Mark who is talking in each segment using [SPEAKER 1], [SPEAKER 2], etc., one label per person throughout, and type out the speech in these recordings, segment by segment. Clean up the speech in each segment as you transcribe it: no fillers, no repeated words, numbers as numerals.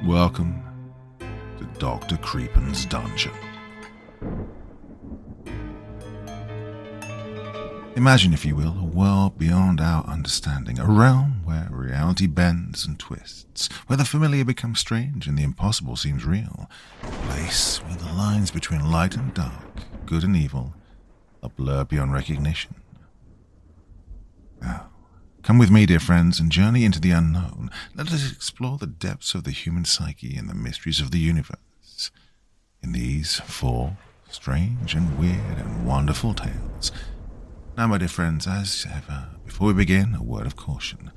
[SPEAKER 1] Welcome to Dr. Creepin's Dungeon. Imagine, if you will, a world beyond our understanding, a realm where reality bends and twists, where the familiar becomes strange and the impossible seems real, a place where the lines between light and dark, good and evil, are blurred beyond recognition. Now, come with me, dear friends, and journey into the unknown. Let us explore the depths of the human psyche and the mysteries of the universe. In these 4 strange and weird and wonderful tales. Now, my dear friends, as ever, before we begin, a word of caution.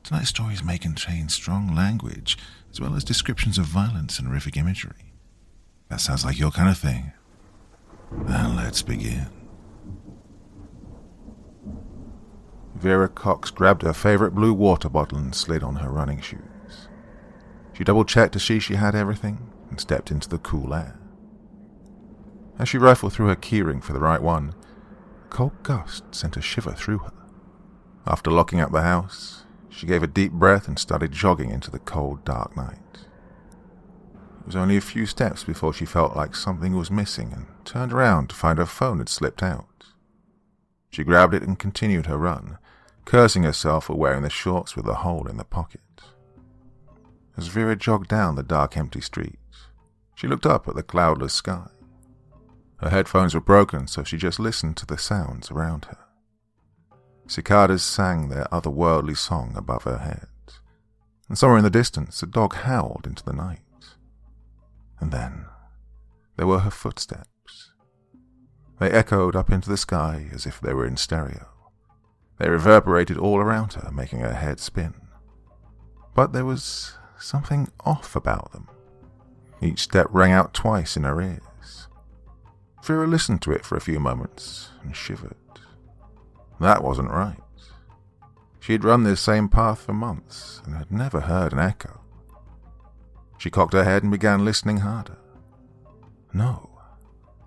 [SPEAKER 1] Tonight's stories may contain strong language, as well as descriptions of violence and horrific imagery. That sounds like your kind of thing. Then let's begin. Vera Cox grabbed her favorite blue water bottle and slid on her running shoes. She double-checked to see she had everything and stepped into the cool air. As she rifled through her keyring for the right one, a cold gust sent a shiver through her. After locking up the house, she gave a deep breath and started jogging into the cold, dark night. It was only a few steps before she felt like something was missing and turned around to find her phone had slipped out. She grabbed it and continued her run, cursing herself for wearing the shorts with the hole in the pocket. As Vera jogged down the dark, empty street, she looked up at the cloudless sky. Her headphones were broken, so she just listened to the sounds around her. Cicadas sang their otherworldly song above her head, and somewhere in the distance a dog howled into the night. And then there were her footsteps. They echoed up into the sky as if they were in stereo. They reverberated all around her, making her head spin. But there was something off about them. Each step rang out twice in her ears. Vera listened to it for a few moments and shivered. That wasn't right. She had run this same path for months and had never heard an echo. She cocked her head and began listening harder. No,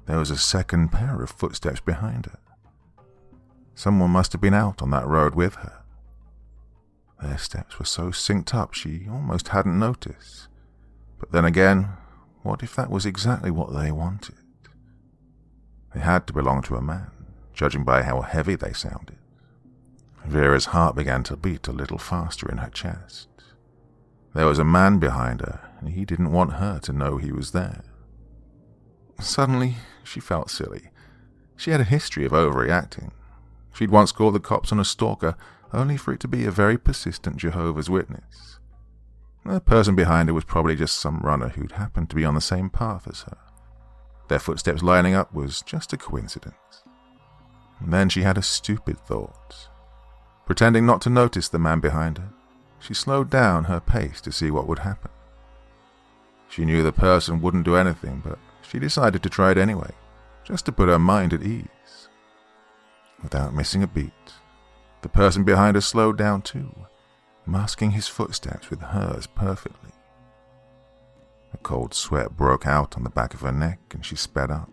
[SPEAKER 1] there was a second pair of footsteps behind her. Someone must have been out on that road with her. Their steps were so synced up she almost hadn't noticed. But then again, what if that was exactly what they wanted? They had to belong to a man, judging by how heavy they sounded. Vera's heart began to beat a little faster in her chest. There was a man behind her, and he didn't want her to know he was there. Suddenly, she felt silly. She had a history of overreacting. She'd once called the cops on a stalker, only for it to be a very persistent Jehovah's Witness. The person behind her was probably just some runner who'd happened to be on the same path as her. Their footsteps lining up was just a coincidence. And then she had a stupid thought. Pretending not to notice the man behind her, she slowed down her pace to see what would happen. She knew the person wouldn't do anything, but she decided to try it anyway, just to put her mind at ease. Without missing a beat, the person behind her slowed down too, masking his footsteps with hers perfectly. A cold sweat broke out on the back of her neck and she sped up.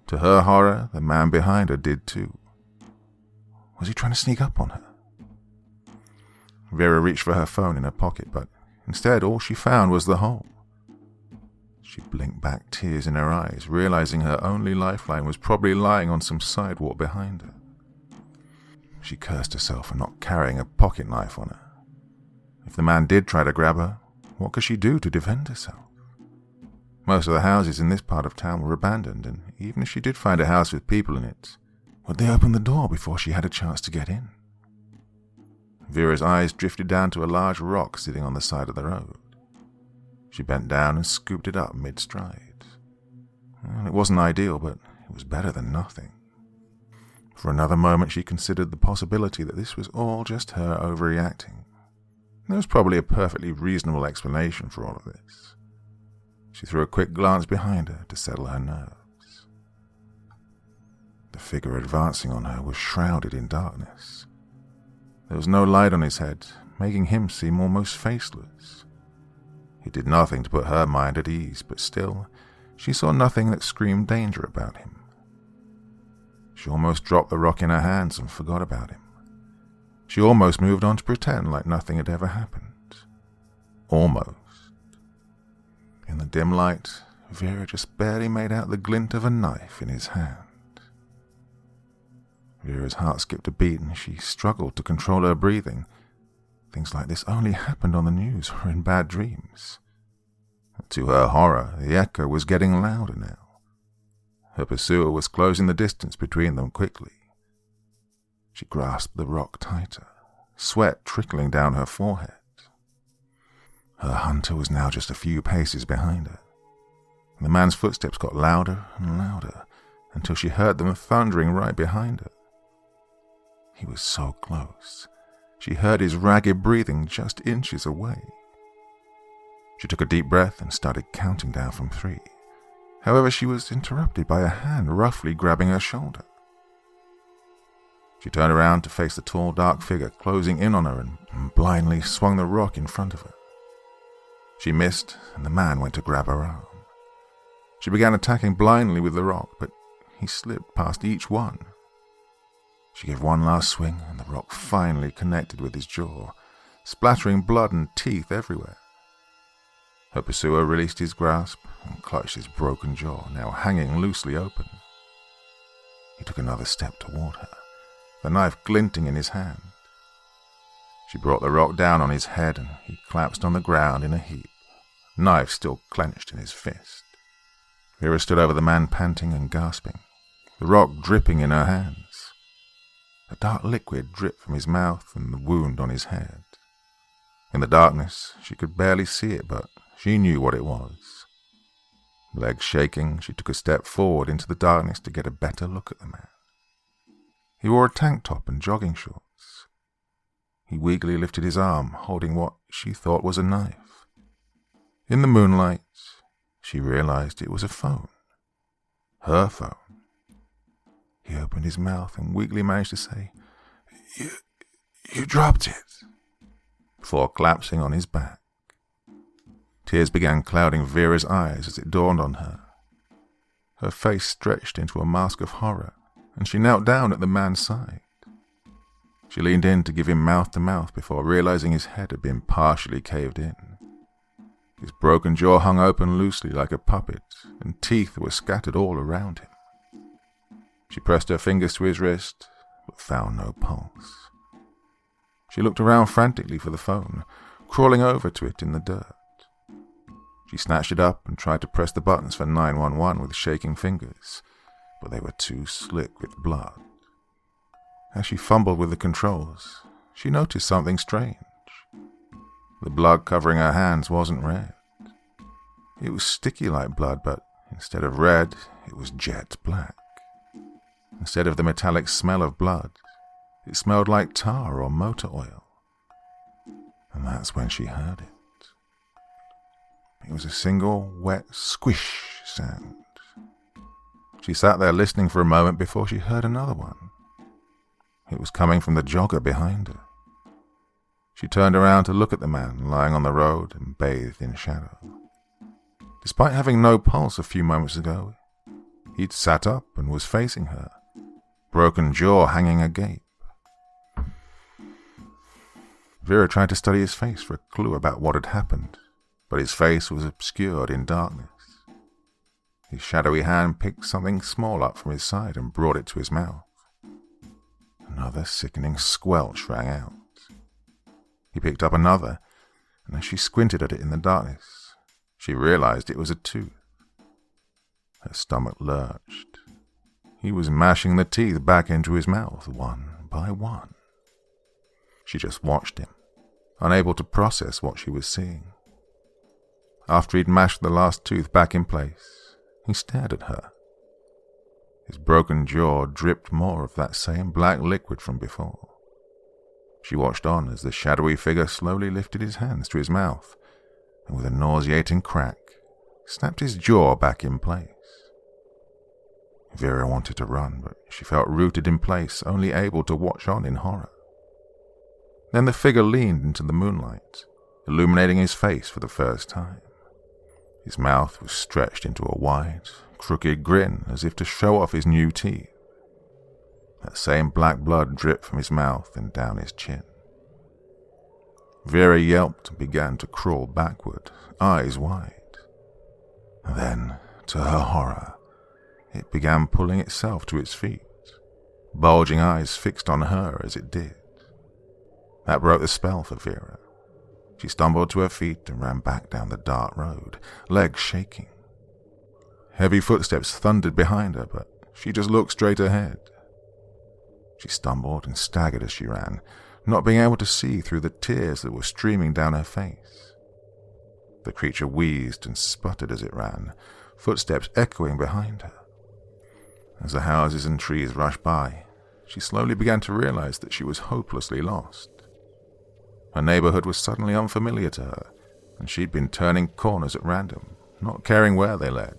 [SPEAKER 1] To her horror, the man behind her did too. Was he trying to sneak up on her? Vera reached for her phone in her pocket, but instead all she found was the hole. She blinked back, tears in her eyes, realizing her only lifeline was probably lying on some sidewalk behind her. She cursed herself for not carrying a pocket knife on her. If the man did try to grab her, what could she do to defend herself? Most of the houses in this part of town were abandoned, and even if she did find a house with people in it, would they open the door before she had a chance to get in? Vera's eyes drifted down to a large rock sitting on the side of the road. She bent down and scooped it up mid-stride. Well, it wasn't ideal, but it was better than nothing. For another moment she considered the possibility that this was all just her overreacting. There was probably a perfectly reasonable explanation for all of this. She threw a quick glance behind her to settle her nerves. The figure advancing on her was shrouded in darkness. There was no light on his head, making him seem almost faceless. He did nothing to put her mind at ease, but still, she saw nothing that screamed danger about him. She almost dropped the rock in her hands and forgot about him. She almost moved on to pretend like nothing had ever happened. Almost. dim light, Vera just barely made out the glint of a knife in his hand. Vera's heart skipped a beat and she struggled to control her breathing. Things like this only happened on the news or in bad dreams. To her horror, the echo was getting louder now. Her pursuer was closing the distance between them quickly. She grasped the rock tighter, sweat trickling down her forehead. Her hunter was now just a few paces behind her. The man's footsteps got louder and louder until she heard them thundering right behind her. He was so close. She heard his ragged breathing just inches away. She took a deep breath and started counting down from 3. However, she was interrupted by a hand roughly grabbing her shoulder. She turned around to face the tall, dark figure closing in on her and blindly swung the rock in front of her. She missed, and the man went to grab her arm. She began attacking blindly with the rock, but he slipped past each one. She gave one last swing, and the rock finally connected with his jaw, splattering blood and teeth everywhere. Her pursuer released his grasp and clutched his broken jaw, now hanging loosely open. He took another step toward her, the knife glinting in his hand. She brought the rock down on his head and he collapsed on the ground in a heap, knife still clenched in his fist. Vera stood over the man panting and gasping, the rock dripping in her hands. A dark liquid dripped from his mouth and the wound on his head. In the darkness, she could barely see it, but she knew what it was. Legs shaking, she took a step forward into the darkness to get a better look at the man. He wore a tank top and jogging shorts. He weakly lifted his arm, holding what she thought was a knife. In the moonlight, she realized it was a phone. Her phone. He opened his mouth and weakly managed to say, You dropped it, before collapsing on his back. Tears began clouding Vera's eyes as it dawned on her. Her face stretched into a mask of horror, and she knelt down at the man's side. She leaned in to give him mouth-to-mouth before realizing his head had been partially caved in. His broken jaw hung open loosely like a puppet, and teeth were scattered all around him. She pressed her fingers to his wrist, but found no pulse. She looked around frantically for the phone, crawling over to it in the dirt. She snatched it up and tried to press the buttons for 911 with shaking fingers, but they were too slick with blood. As she fumbled with the controls, she noticed something strange. The blood covering her hands wasn't red. It was sticky like blood, but instead of red, it was jet black. Instead of the metallic smell of blood, it smelled like tar or motor oil. And that's when she heard it. It was a single, wet squish sound. She sat there listening for a moment before she heard another one. It was coming from the jogger behind her. She turned around to look at the man lying on the road and bathed in shadow. Despite having no pulse a few moments ago, he'd sat up and was facing her, broken jaw hanging agape. Vera tried to study his face for a clue about what had happened, but his face was obscured in darkness. His shadowy hand picked something small up from his side and brought it to his mouth. Another sickening squelch rang out. He picked up another, and as she squinted at it in the darkness, she realized it was a tooth. Her stomach lurched. He was mashing the teeth back into his mouth, one by one. She just watched him, unable to process what she was seeing. After he'd mashed the last tooth back in place, he stared at her. His broken jaw dripped more of that same black liquid from before. She watched on as the shadowy figure slowly lifted his hands to his mouth, and with a nauseating crack, snapped his jaw back in place. Vera wanted to run, but she felt rooted in place, only able to watch on in horror. Then the figure leaned into the moonlight, illuminating his face for the first time. His mouth was stretched into a wide, crooked grin as if to show off his new teeth. That same black blood dripped from his mouth and down his chin. Vera yelped and began to crawl backward, eyes wide. Then, to her horror, it began pulling itself to its feet, bulging eyes fixed on her as it did. That broke the spell for Vera. She stumbled to her feet and ran back down the dark road, legs shaking. Heavy footsteps thundered behind her, but she just looked straight ahead. She stumbled and staggered as she ran, not being able to see through the tears that were streaming down her face. The creature wheezed and sputtered as it ran, footsteps echoing behind her. As the houses and trees rushed by, she slowly began to realize that she was hopelessly lost. Her neighborhood was suddenly unfamiliar to her, and she'd been turning corners at random, not caring where they led.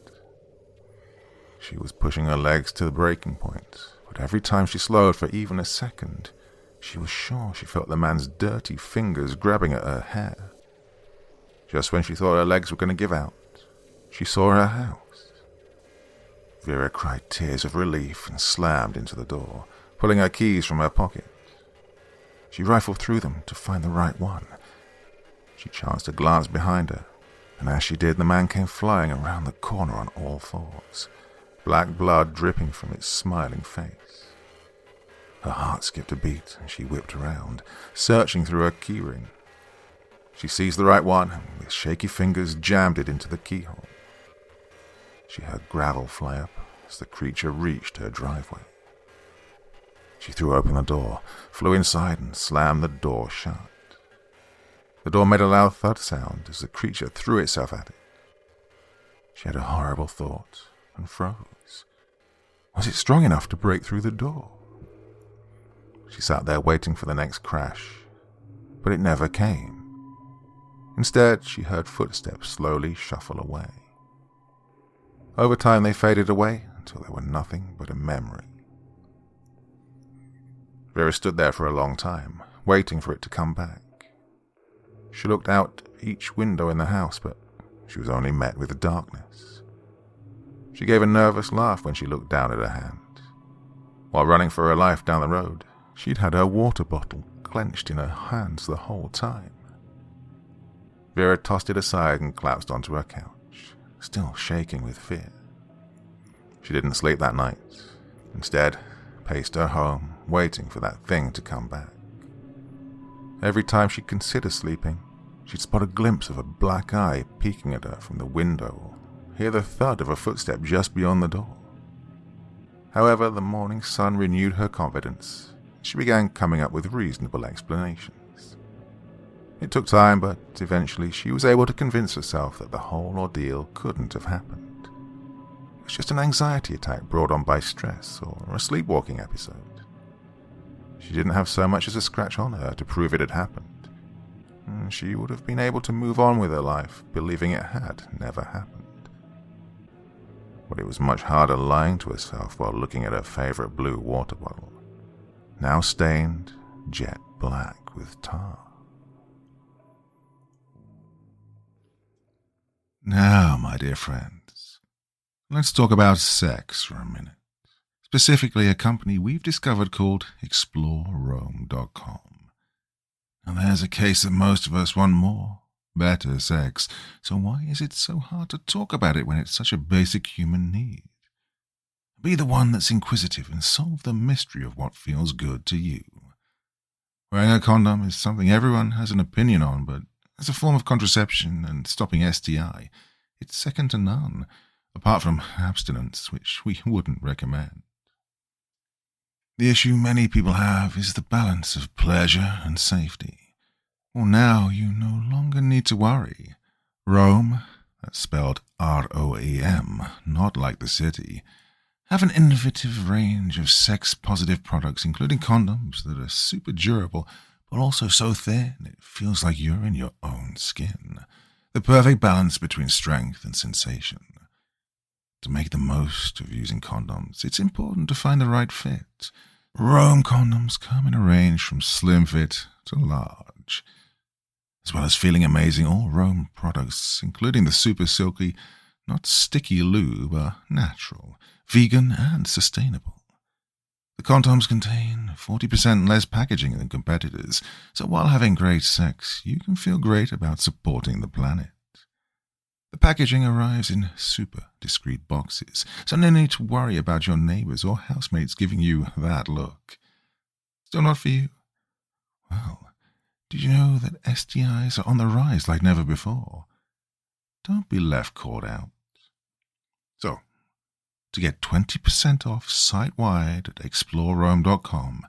[SPEAKER 1] She was pushing her legs to the breaking point, but every time she slowed for even a second, she was sure she felt the man's dirty fingers grabbing at her hair. Just when she thought her legs were going to give out, she saw her house. Vera cried tears of relief and slammed into the door, pulling her keys from her pocket. She rifled through them to find the right one. She chanced a glance behind her, and as she did, the man came flying around the corner on all fours, black blood dripping from its smiling face. Her heart skipped a beat, and she whipped around, searching through her keyring. She seized the right one, and with shaky fingers jammed it into the keyhole. She heard gravel fly up as the creature reached her driveway. She threw open the door, flew inside, and slammed the door shut. The door made a loud thud sound as the creature threw itself at it. She had a horrible thought and froze. Was it strong enough to break through the door? She sat there waiting for the next crash, but it never came. Instead, she heard footsteps slowly shuffle away. Over time, they faded away until they were nothing but a memory. Vera stood there for a long time, waiting for it to come back. She looked out each window in the house, but she was only met with darkness. She gave a nervous laugh when she looked down at her hand. While running for her life down the road, she'd had her water bottle clenched in her hands the whole time. Vera tossed it aside and collapsed onto her couch, still shaking with fear. She didn't sleep that night. Instead, paced her home, waiting for that thing to come back. Every time she'd consider sleeping, she'd spot a glimpse of a black eye peeking at her from the window, or hear the thud of a footstep just beyond the door. However, the morning sun renewed her confidence. She began coming up with reasonable explanations. It took time, but eventually she was able to convince herself that the whole ordeal couldn't have happened. It was just an anxiety attack brought on by stress or a sleepwalking episode. She didn't have so much as a scratch on her to prove it had happened. She would have been able to move on with her life, believing it had never happened. But it was much harder lying to herself while looking at her favorite blue water bottle, now stained jet black with tar. Now, my dear friends, let's talk about sex for a minute. Specifically a company we've discovered called ExploreRome.com. Now there's a case that most of us want more, better sex, so why is it so hard to talk about it when it's such a basic human need? Be the one that's inquisitive and solve the mystery of what feels good to you. Wearing a condom is something everyone has an opinion on, but as a form of contraception and stopping STI, it's second to none, apart from abstinence, which we wouldn't recommend. The issue many people have is the balance of pleasure and safety. Well, now you no longer need to worry. Rome, that's spelled R-O-E-M, not like the city, have an innovative range of sex-positive products, including condoms that are super durable, but also so thin it feels like you're in your own skin. The perfect balance between strength and sensation. To make the most of using condoms, it's important to find the right fit. Rome condoms come in a range from slim fit to large. As well as feeling amazing, all Rome products, including the super silky, not sticky lube, are natural, vegan, and sustainable. The condoms contain 40% less packaging than competitors, so while having great sex, you can feel great about supporting the planet. The packaging arrives in super discreet boxes, so no need to worry about your neighbors or housemates giving you that look. Still not for you? Well, did you know that STIs are on the rise like never before? Don't be left caught out. So, to get 20% off site-wide at explorerome.com,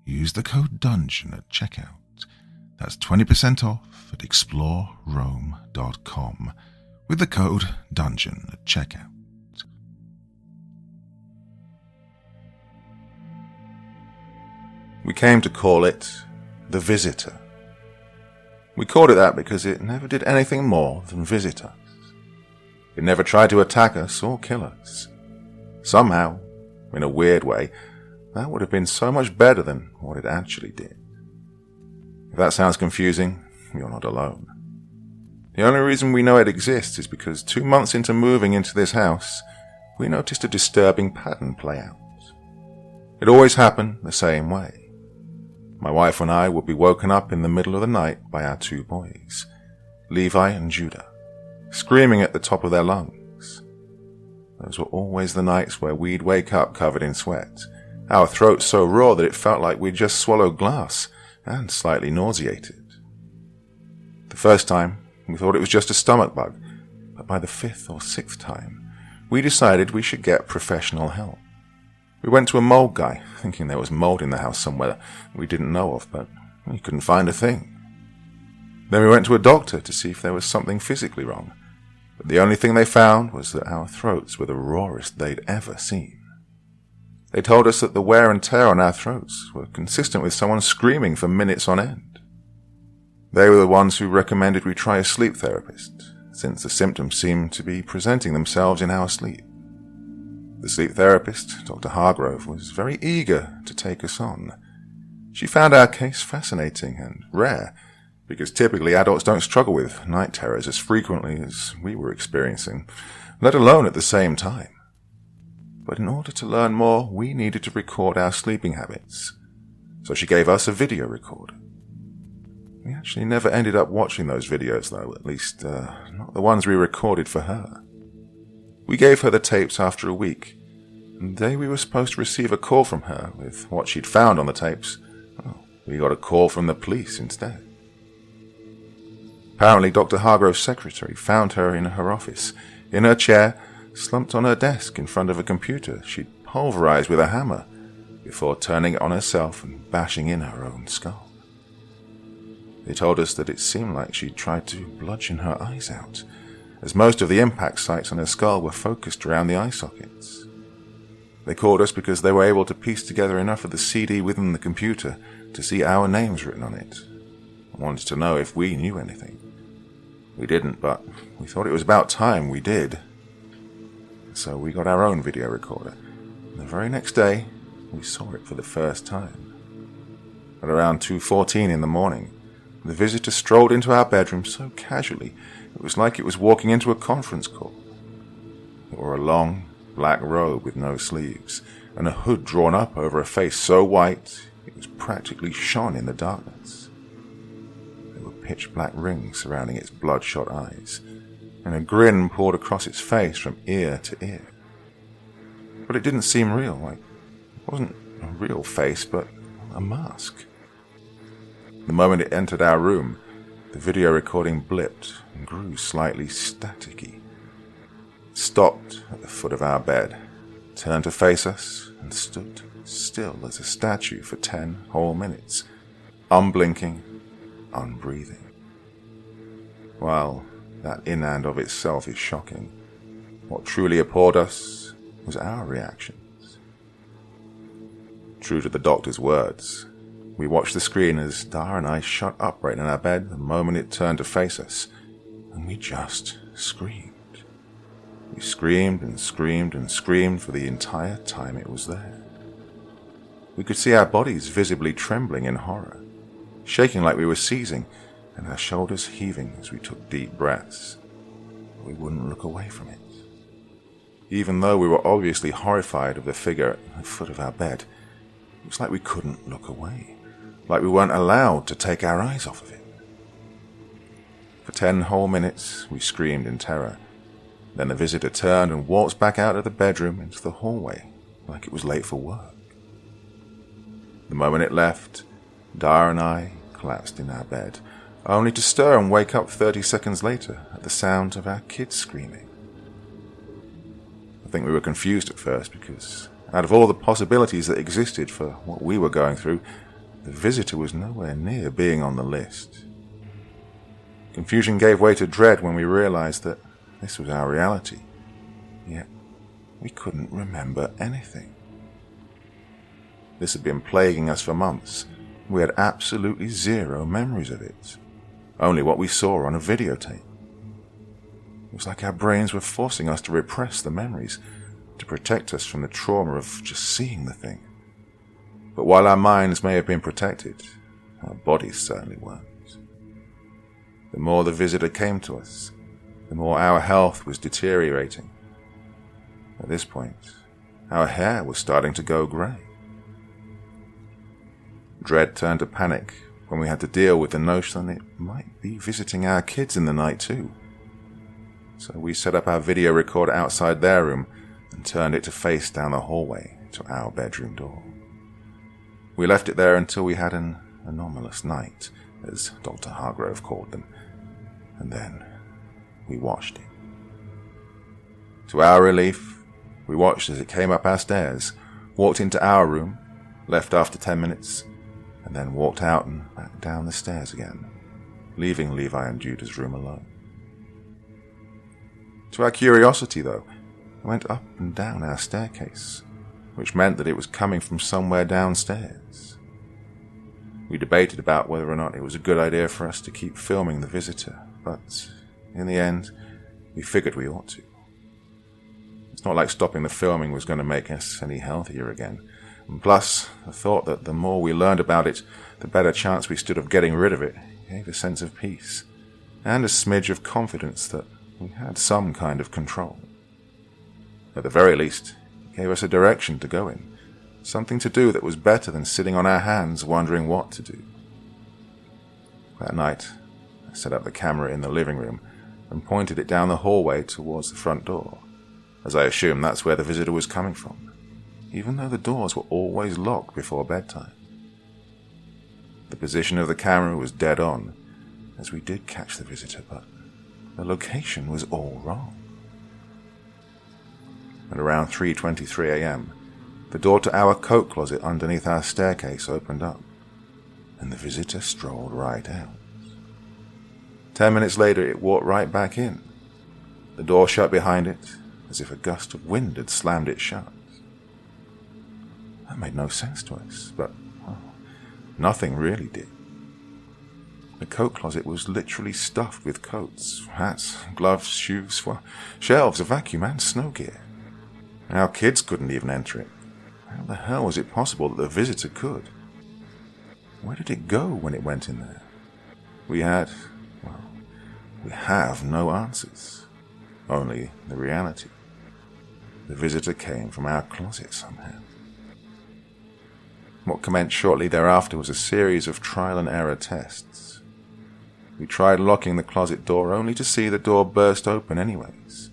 [SPEAKER 1] use the code DUNGEON at checkout. That's 20% off at explorerome.com with the code DUNGEON at checkout. We came to call it The Visitor. We called it that because it never did anything more than visit us. It never tried to attack us or kill us. Somehow, in a weird way, that would have been so much better than what it actually did. If that sounds confusing, you're not alone. The only reason we know it exists is because 2 months into moving into this house, we noticed a disturbing pattern play out. It always happened the same way. My wife and I would be woken up in the middle of the night by our 2 boys, Levi and Judah, screaming at the top of their lungs. Those were always the nights where we'd wake up covered in sweat, our throats so raw that it felt like we'd just swallowed glass, and slightly nauseated. The first time, we thought it was just a stomach bug, but by the 5th or 6th time, we decided we should get professional help. We went to a mold guy, thinking there was mold in the house somewhere we didn't know of, but we couldn't find a thing. Then we went to a doctor to see if there was something physically wrong, but the only thing they found was that our throats were the rawest they'd ever seen. They told us that the wear and tear on our throats were consistent with someone screaming for minutes on end. They were the ones who recommended we try a sleep therapist, since the symptoms seemed to be presenting themselves in our sleep. The sleep therapist, Dr. Hargrove, was very eager to take us on. She found our case fascinating and rare, because typically adults don't struggle with night terrors as frequently as we were experiencing, let alone at the same time. But in order to learn more, we needed to record our sleeping habits, so she gave us a video recorder. We actually never ended up watching those videos, though, at least not the ones we recorded for her. We gave her the tapes after a week, and the day we were supposed to receive a call from her with what she'd found on the tapes, we got a call from the police instead. Apparently, Dr. Hargrove's secretary found her in her office, in her chair, slumped on her desk in front of a computer she'd pulverized with a hammer, before turning it on herself and bashing in her own skull. They told us that it seemed like she'd tried to bludgeon her eyes out, as most of the impact sites on her skull were focused around the eye sockets. They called us because they were able to piece together enough of the CD within the computer to see our names written on it, and wanted to know if we knew anything. We didn't, but we thought it was about time we did. So we got our own video recorder, and the very next day, we saw it for the first time. At around 2:14 in the morning, the visitor strolled into our bedroom so casually, it was like it was walking into a conference call. It wore a long, black robe with no sleeves, and a hood drawn up over a face so white it was practically shone in the darkness. There were pitch-black rings surrounding its bloodshot eyes, and a grin poured across its face from ear to ear. But it didn't seem real, like it wasn't a real face, but a mask. The moment it entered our room, the video recording blipped and grew slightly staticky. It stopped at the foot of our bed, turned to face us, and stood still as a statue for 10 whole minutes, unblinking, unbreathing. While that in and of itself is shocking, what truly appalled us was our reactions. True to the doctor's words, we watched the screen as Dara and I shot upright in our bed the moment it turned to face us, and we just screamed. We screamed and screamed and screamed for the entire time it was there. We could see our bodies visibly trembling in horror, shaking like we were seizing, and our shoulders heaving as we took deep breaths. But we wouldn't look away from it. Even though we were obviously horrified of the figure at the foot of our bed, it was like we couldn't look away. Like we weren't allowed to take our eyes off of it. For 10 whole minutes, we screamed in terror. Then the visitor turned and walked back out of the bedroom into the hallway, like it was late for work. The moment it left, Dara and I collapsed in our bed, only to stir and wake up 30 seconds later at the sound of our kids screaming. I think we were confused at first because, out of all the possibilities that existed for what we were going through, the visitor was nowhere near being on the list. Confusion gave way to dread when we realized that this was our reality, yet we couldn't remember anything. This had been plaguing us for months. We had absolutely zero memories of it, only what we saw on a videotape. It was like our brains were forcing us to repress the memories, to protect us from the trauma of just seeing the thing. But while our minds may have been protected, our bodies certainly weren't. The more the visitor came to us, the more our health was deteriorating. At this point, our hair was starting to go grey. Dread turned to panic when we had to deal with the notion that it might be visiting our kids in the night too. So we set up our video recorder outside their room and turned it to face down the hallway to our bedroom door. We left it there until we had an anomalous night, as Dr. Hargrove called them, and then we watched it. To our relief, we watched as it came up our stairs, walked into our room, left after 10 minutes, and then walked out and back down the stairs again, leaving Levi and Judah's room alone. To our curiosity, though, it went up and down our staircase, which meant that it was coming from somewhere downstairs. We debated about whether or not it was a good idea for us to keep filming the visitor, but in the end, we figured we ought to. It's not like stopping the filming was going to make us any healthier again. And plus, the thought that the more we learned about it, the better chance we stood of getting rid of it gave a sense of peace, and a smidge of confidence that we had some kind of control. At the very least, it gave us a direction to go in, something to do that was better than sitting on our hands wondering what to do. That night, I set up the camera in the living room and pointed it down the hallway towards the front door, as I assumed that's where the visitor was coming from, even though the doors were always locked before bedtime. The position of the camera was dead on, as we did catch the visitor, but the location was all wrong. At around 3:23 a.m., the door to our coat closet underneath our staircase opened up, and the visitor strolled right out. 10 minutes later, it walked right back in. The door shut behind it, as if a gust of wind had slammed it shut. That made no sense to us, but nothing really did. The coat closet was literally stuffed with coats, hats, gloves, shoes, shelves, a vacuum, and snow gear. Our kids couldn't even enter it. How the hell was it possible that the visitor could? Where did it go when it went in there? We have no answers. Only the reality. The visitor came from our closet somehow. What commenced shortly thereafter was a series of trial and error tests. We tried locking the closet door only to see the door burst open anyways.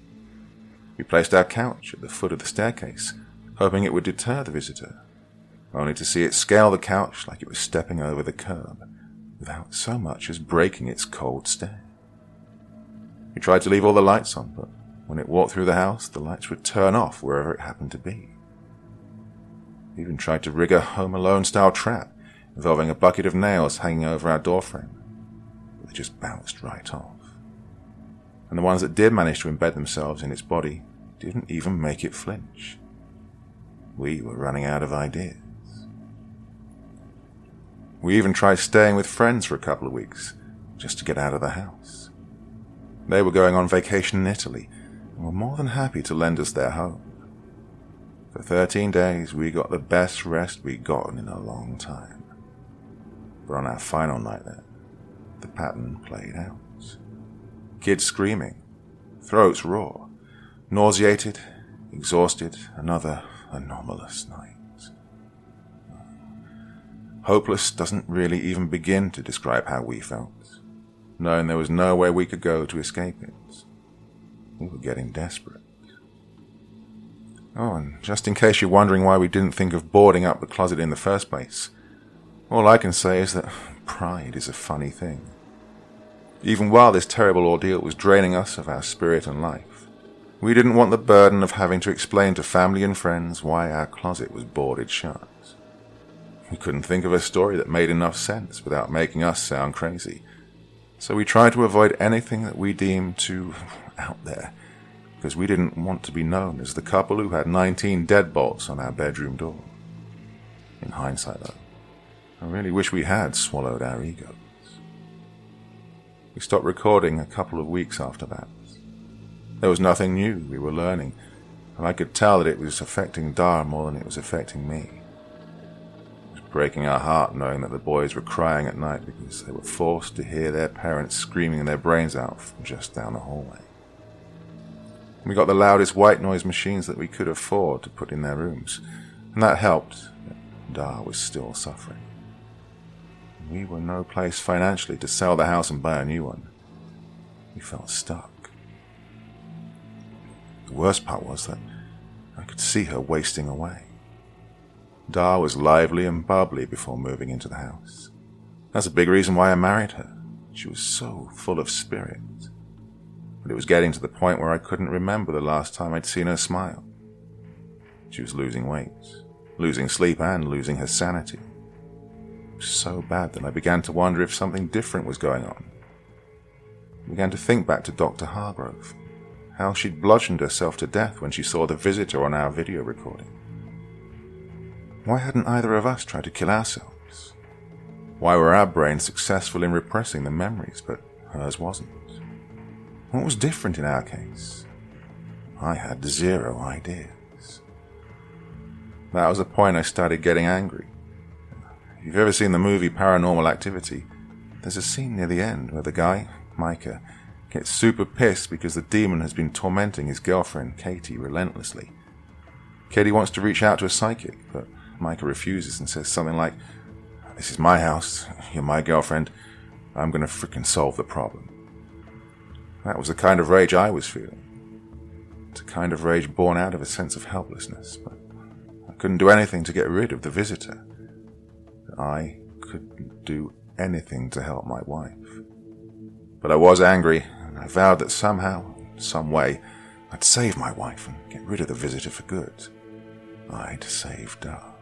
[SPEAKER 1] We placed our couch at the foot of the staircase, hoping it would deter the visitor, only to see it scale the couch like it was stepping over the curb, without so much as breaking its cold stare. We tried to leave all the lights on, but when it walked through the house, the lights would turn off wherever it happened to be. We even tried to rig a Home Alone-style trap involving a bucket of nails hanging over our doorframe, but they just bounced right off. And the ones that did manage to embed themselves in its body didn't even make it flinch. We were running out of ideas. We even tried staying with friends for a couple of weeks, just to get out of the house. They were going on vacation in Italy, and were more than happy to lend us their home. For 13 days, we got the best rest we'd gotten in a long time. But on our final night there, the pattern played out. Kids screaming, throats raw, nauseated, exhausted, another anomalous night. Hopeless doesn't really even begin to describe how we felt. knowing there was nowhere we could go to escape it. We were getting desperate. Oh, and just in case you're wondering why we didn't think of boarding up the closet in the first place, all I can say is that pride is a funny thing. Even while this terrible ordeal was draining us of our spirit and life, we didn't want the burden of having to explain to family and friends why our closet was boarded shut. We couldn't think of a story that made enough sense without making us sound crazy, so we tried to avoid anything that we deemed too out there, because we didn't want to be known as the couple who had 19 deadbolts on our bedroom door. In hindsight, though, I really wish we had swallowed our egos. We stopped recording a couple of weeks after that. There was nothing new we were learning, and I could tell that it was affecting Dar more than it was affecting me. It was breaking our heart knowing that the boys were crying at night because they were forced to hear their parents screaming their brains out from just down the hallway. We got the loudest white noise machines that we could afford to put in their rooms, and that helped. Dar was still suffering. We were no place financially to sell the house and buy a new one. We felt stuck. The worst part was that I could see her wasting away. Dar was lively and bubbly before moving into the house. That's a big reason why I married her. She was so full of spirit. But it was getting to the point where I couldn't remember the last time I'd seen her smile. She was losing weight, losing sleep, and losing her sanity. It was so bad that I began to wonder if something different was going on. I began to think back to Dr. Hargrove, how she'd bludgeoned herself to death when she saw the visitor on our video recording. Why hadn't either of us tried to kill ourselves? Why were our brains successful in repressing the memories, but hers wasn't? What was different in our case? I had 0 ideas. That was the point I started getting angry. If you've ever seen the movie Paranormal Activity, there's a scene near the end where the guy, Micah, gets super pissed because the demon has been tormenting his girlfriend, Katie, relentlessly. Katie wants to reach out to a psychic, but Micah refuses and says something like, "This is my house, you're my girlfriend, I'm gonna frickin' solve the problem." That was the kind of rage I was feeling. It's a kind of rage born out of a sense of helplessness, but I couldn't do anything to get rid of the visitor. I couldn't do anything to help my wife. But I was angry, and I vowed that somehow, some way, I'd save my wife and get rid of the visitor for good. I'd save Dar.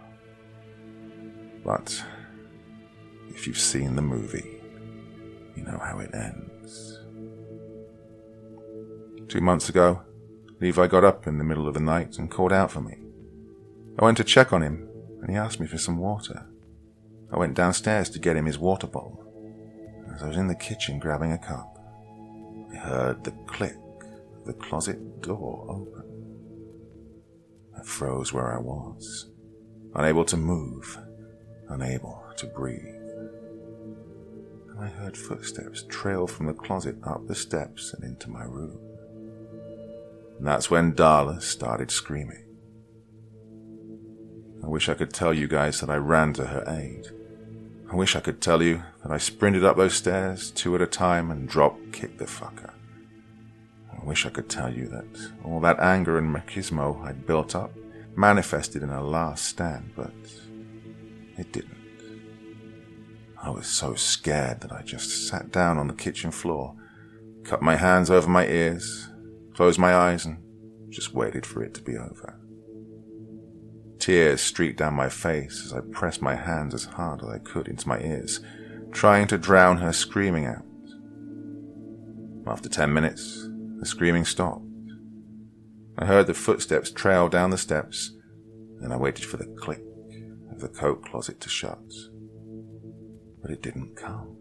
[SPEAKER 1] But if you've seen the movie, you know how it ends. 2 months ago, Levi got up in the middle of the night and called out for me. I went to check on him, and he asked me for some water. I went downstairs to get him his water bottle. As I was in the kitchen grabbing a cup, I heard the click of the closet door open. I froze where I was, unable to move, unable to breathe. And I heard footsteps trail from the closet up the steps and into my room. And that's when Darla started screaming. I wish I could tell you guys that I ran to her aid. I wish I could tell you that I sprinted up those stairs 2 at a time and drop-kicked the fucker. I wish I could tell you that all that anger and machismo I'd built up manifested in a last stand, but it didn't. I was so scared that I just sat down on the kitchen floor, cut my hands over my ears, closed my eyes, and just waited for it to be over. Tears streaked down my face as I pressed my hands as hard as I could into my ears, trying to drown her screaming out. After 10 minutes, the screaming stopped. I heard the footsteps trail down the steps, and I waited for the click of the coat closet to shut. But it didn't come.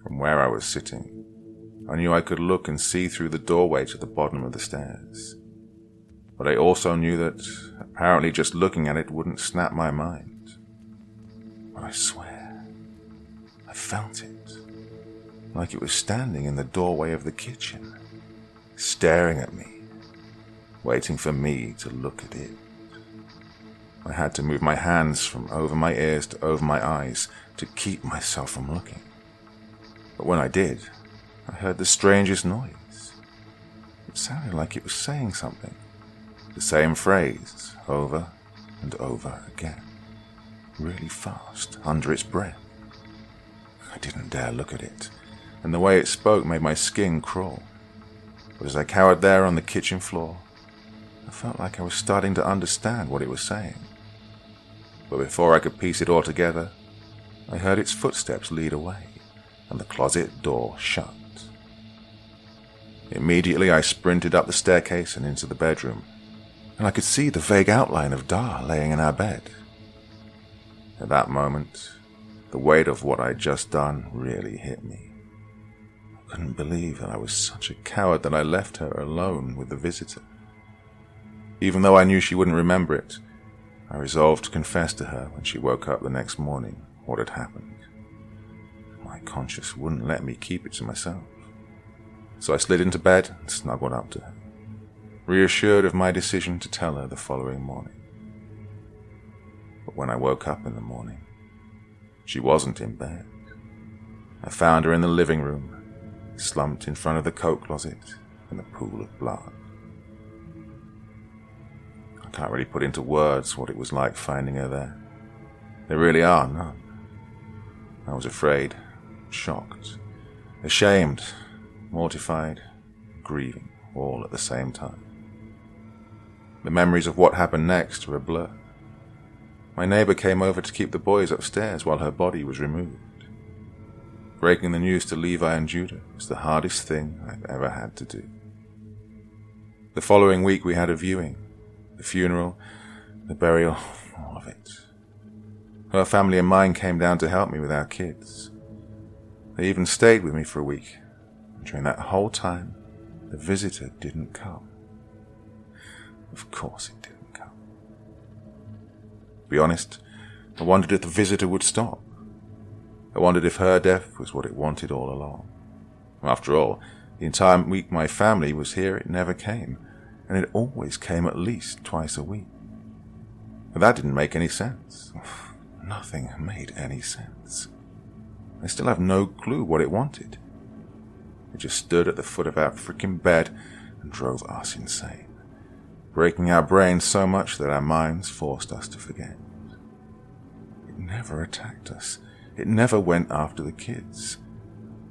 [SPEAKER 1] From where I was sitting, I knew I could look and see through the doorway to the bottom of the stairs. But I also knew that apparently just looking at it wouldn't snap my mind. But I swear, I felt it, like it was standing in the doorway of the kitchen, staring at me, waiting for me to look at it. I had to move my hands from over my ears to over my eyes to keep myself from looking. But when I did, I heard the strangest noise. It sounded like it was saying something, the same phrase over and over again, really fast, under its breath. I didn't dare look at it, and the way it spoke made my skin crawl. But as I cowered there on the kitchen floor, I felt like I was starting to understand what it was saying. But before I could piece it all together, I heard its footsteps lead away, and the closet door shut. Immediately I sprinted up the staircase and into the bedroom, and I could see the vague outline of Dar laying in our bed. At that moment, the weight of what I'd just done really hit me. I couldn't believe that I was such a coward that I left her alone with the visitor. Even though I knew she wouldn't remember it, I resolved to confess to her when she woke up the next morning what had happened. My conscience wouldn't let me keep it to myself. So I slid into bed and snuggled up to her, reassured of my decision to tell her the following morning. But when I woke up in the morning, she wasn't in bed. I found her in the living room, slumped in front of the coat closet in a pool of blood. I can't really put into words what it was like finding her there. There really are none. I was afraid, shocked, ashamed, mortified, grieving, all at the same time. The memories of what happened next were a blur. My neighbor came over to keep the boys upstairs while her body was removed. Breaking the news to Levi and Judah was the hardest thing I've ever had to do. The following week we had a viewing, the funeral, the burial, all of it. Her family and mine came down to help me with our kids. They even stayed with me for a week, and during that whole time, the visitor didn't come. Of course it didn't come. To be honest, I wondered if the visitor would stop. I wondered if her death was what it wanted all along. After all, the entire week my family was here, it never came, and it always came at least twice a week. But that didn't make any sense. Nothing made any sense. I still have no clue what it wanted. It just stood at the foot of our freaking bed and drove us insane, breaking our brains so much that our minds forced us to forget. It never attacked us. It never went after the kids.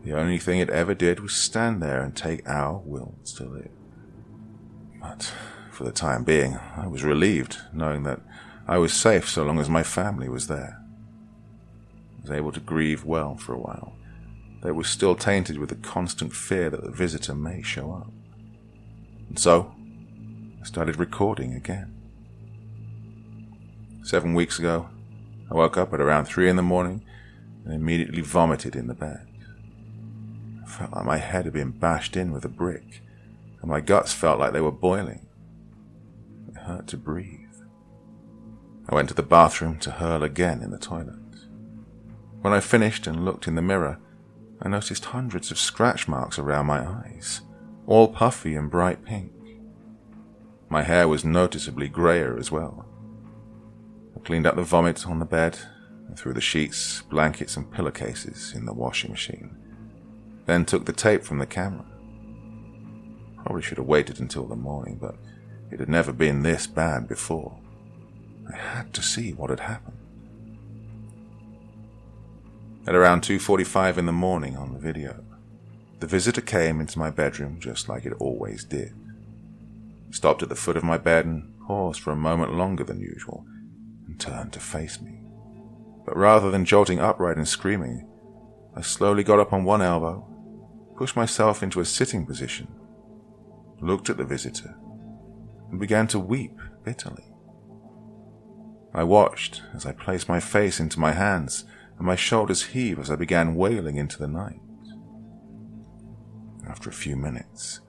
[SPEAKER 1] The only thing it ever did was stand there and take our wills to live. But for the time being, I was relieved, knowing that I was safe so long as my family was there. I was able to grieve well for a while, though it was still tainted with the constant fear that the visitor may show up. And so, I started recording again. 7 weeks ago, I woke up at around 3 a.m. and immediately vomited in the bed. I felt like my head had been bashed in with a brick, and my guts felt like they were boiling. It hurt to breathe. I went to the bathroom to hurl again in the toilet. When I finished and looked in the mirror, I noticed hundreds of scratch marks around my eyes, all puffy and bright pink. My hair was noticeably grayer as well. I cleaned up the vomit on the bed and threw the sheets, blankets and pillowcases in the washing machine, then took the tape from the camera. Probably should have waited until the morning, but it had never been this bad before. I had to see what had happened. At around 2:45 in the morning on the video, the visitor came into my bedroom just like it always did. It stopped at the foot of my bed and paused for a moment longer than usual and turned to face me. But rather than jolting upright and screaming, I slowly got up on one elbow, pushed myself into a sitting position, looked at the visitor, and began to weep bitterly. I watched as I placed my face into my hands and my shoulders heaved as I began wailing into the night. After a few minutes,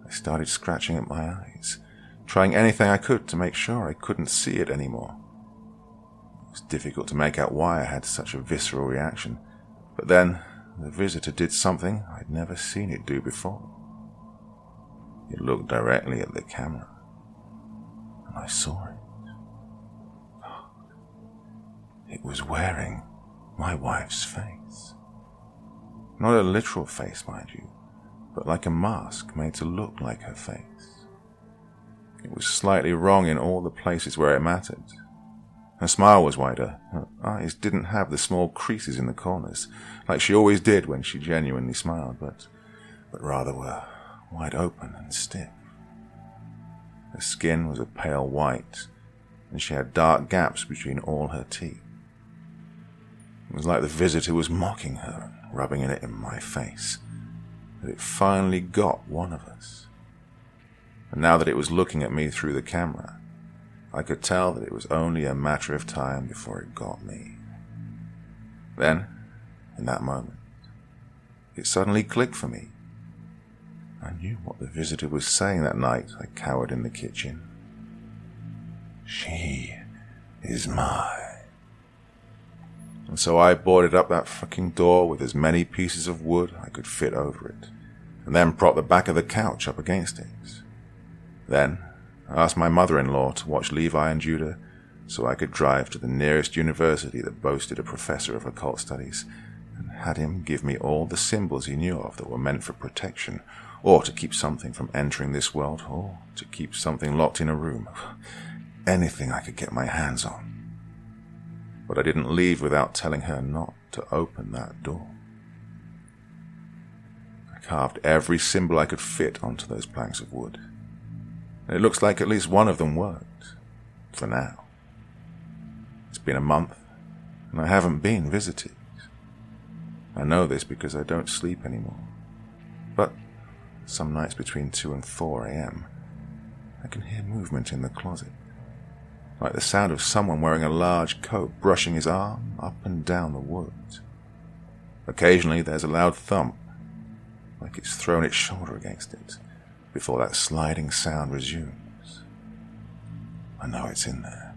[SPEAKER 1] I started scratching at my eyes, trying anything I could to make sure I couldn't see it anymore. It was difficult to make out why I had such a visceral reaction, but then the visitor did something I'd never seen it do before. It looked directly at the camera, and I saw it. It was wearing my wife's face. Not a literal face, mind you, but like a mask made to look like her face. It was slightly wrong in all the places where it mattered. Her smile was wider. Her eyes didn't have the small creases in the corners, like she always did when she genuinely smiled, but rather were wide open and stiff. Her skin was a pale white, and she had dark gaps between all her teeth. It was like the visitor was mocking her and rubbing it in my face, that it finally got one of us. And now that it was looking at me through the camera, I could tell that it was only a matter of time before it got me. Then, in that moment, it suddenly clicked for me. I knew what the visitor was saying that night I cowered in the kitchen. She is mine. And so I boarded up that fucking door with as many pieces of wood I could fit over it, and then propped the back of the couch up against it. Then I asked my mother-in-law to watch Levi and Judah so I could drive to the nearest university that boasted a professor of occult studies, and had him give me all the symbols he knew of that were meant for protection, or to keep something from entering this world, or to keep something locked in a room. Anything I could get my hands on. But I didn't leave without telling her not to open that door. I carved every symbol I could fit onto those planks of wood. And it looks like at least one of them worked. For now. It's been a month, and I haven't been visited. I know this because I don't sleep anymore. But some nights between 2 and 4 a.m., I can hear movement in the closet. Like the sound of someone wearing a large coat brushing his arm up and down the wood. Occasionally there's a loud thump, like it's thrown its shoulder against it, before that sliding sound resumes. I know it's in there.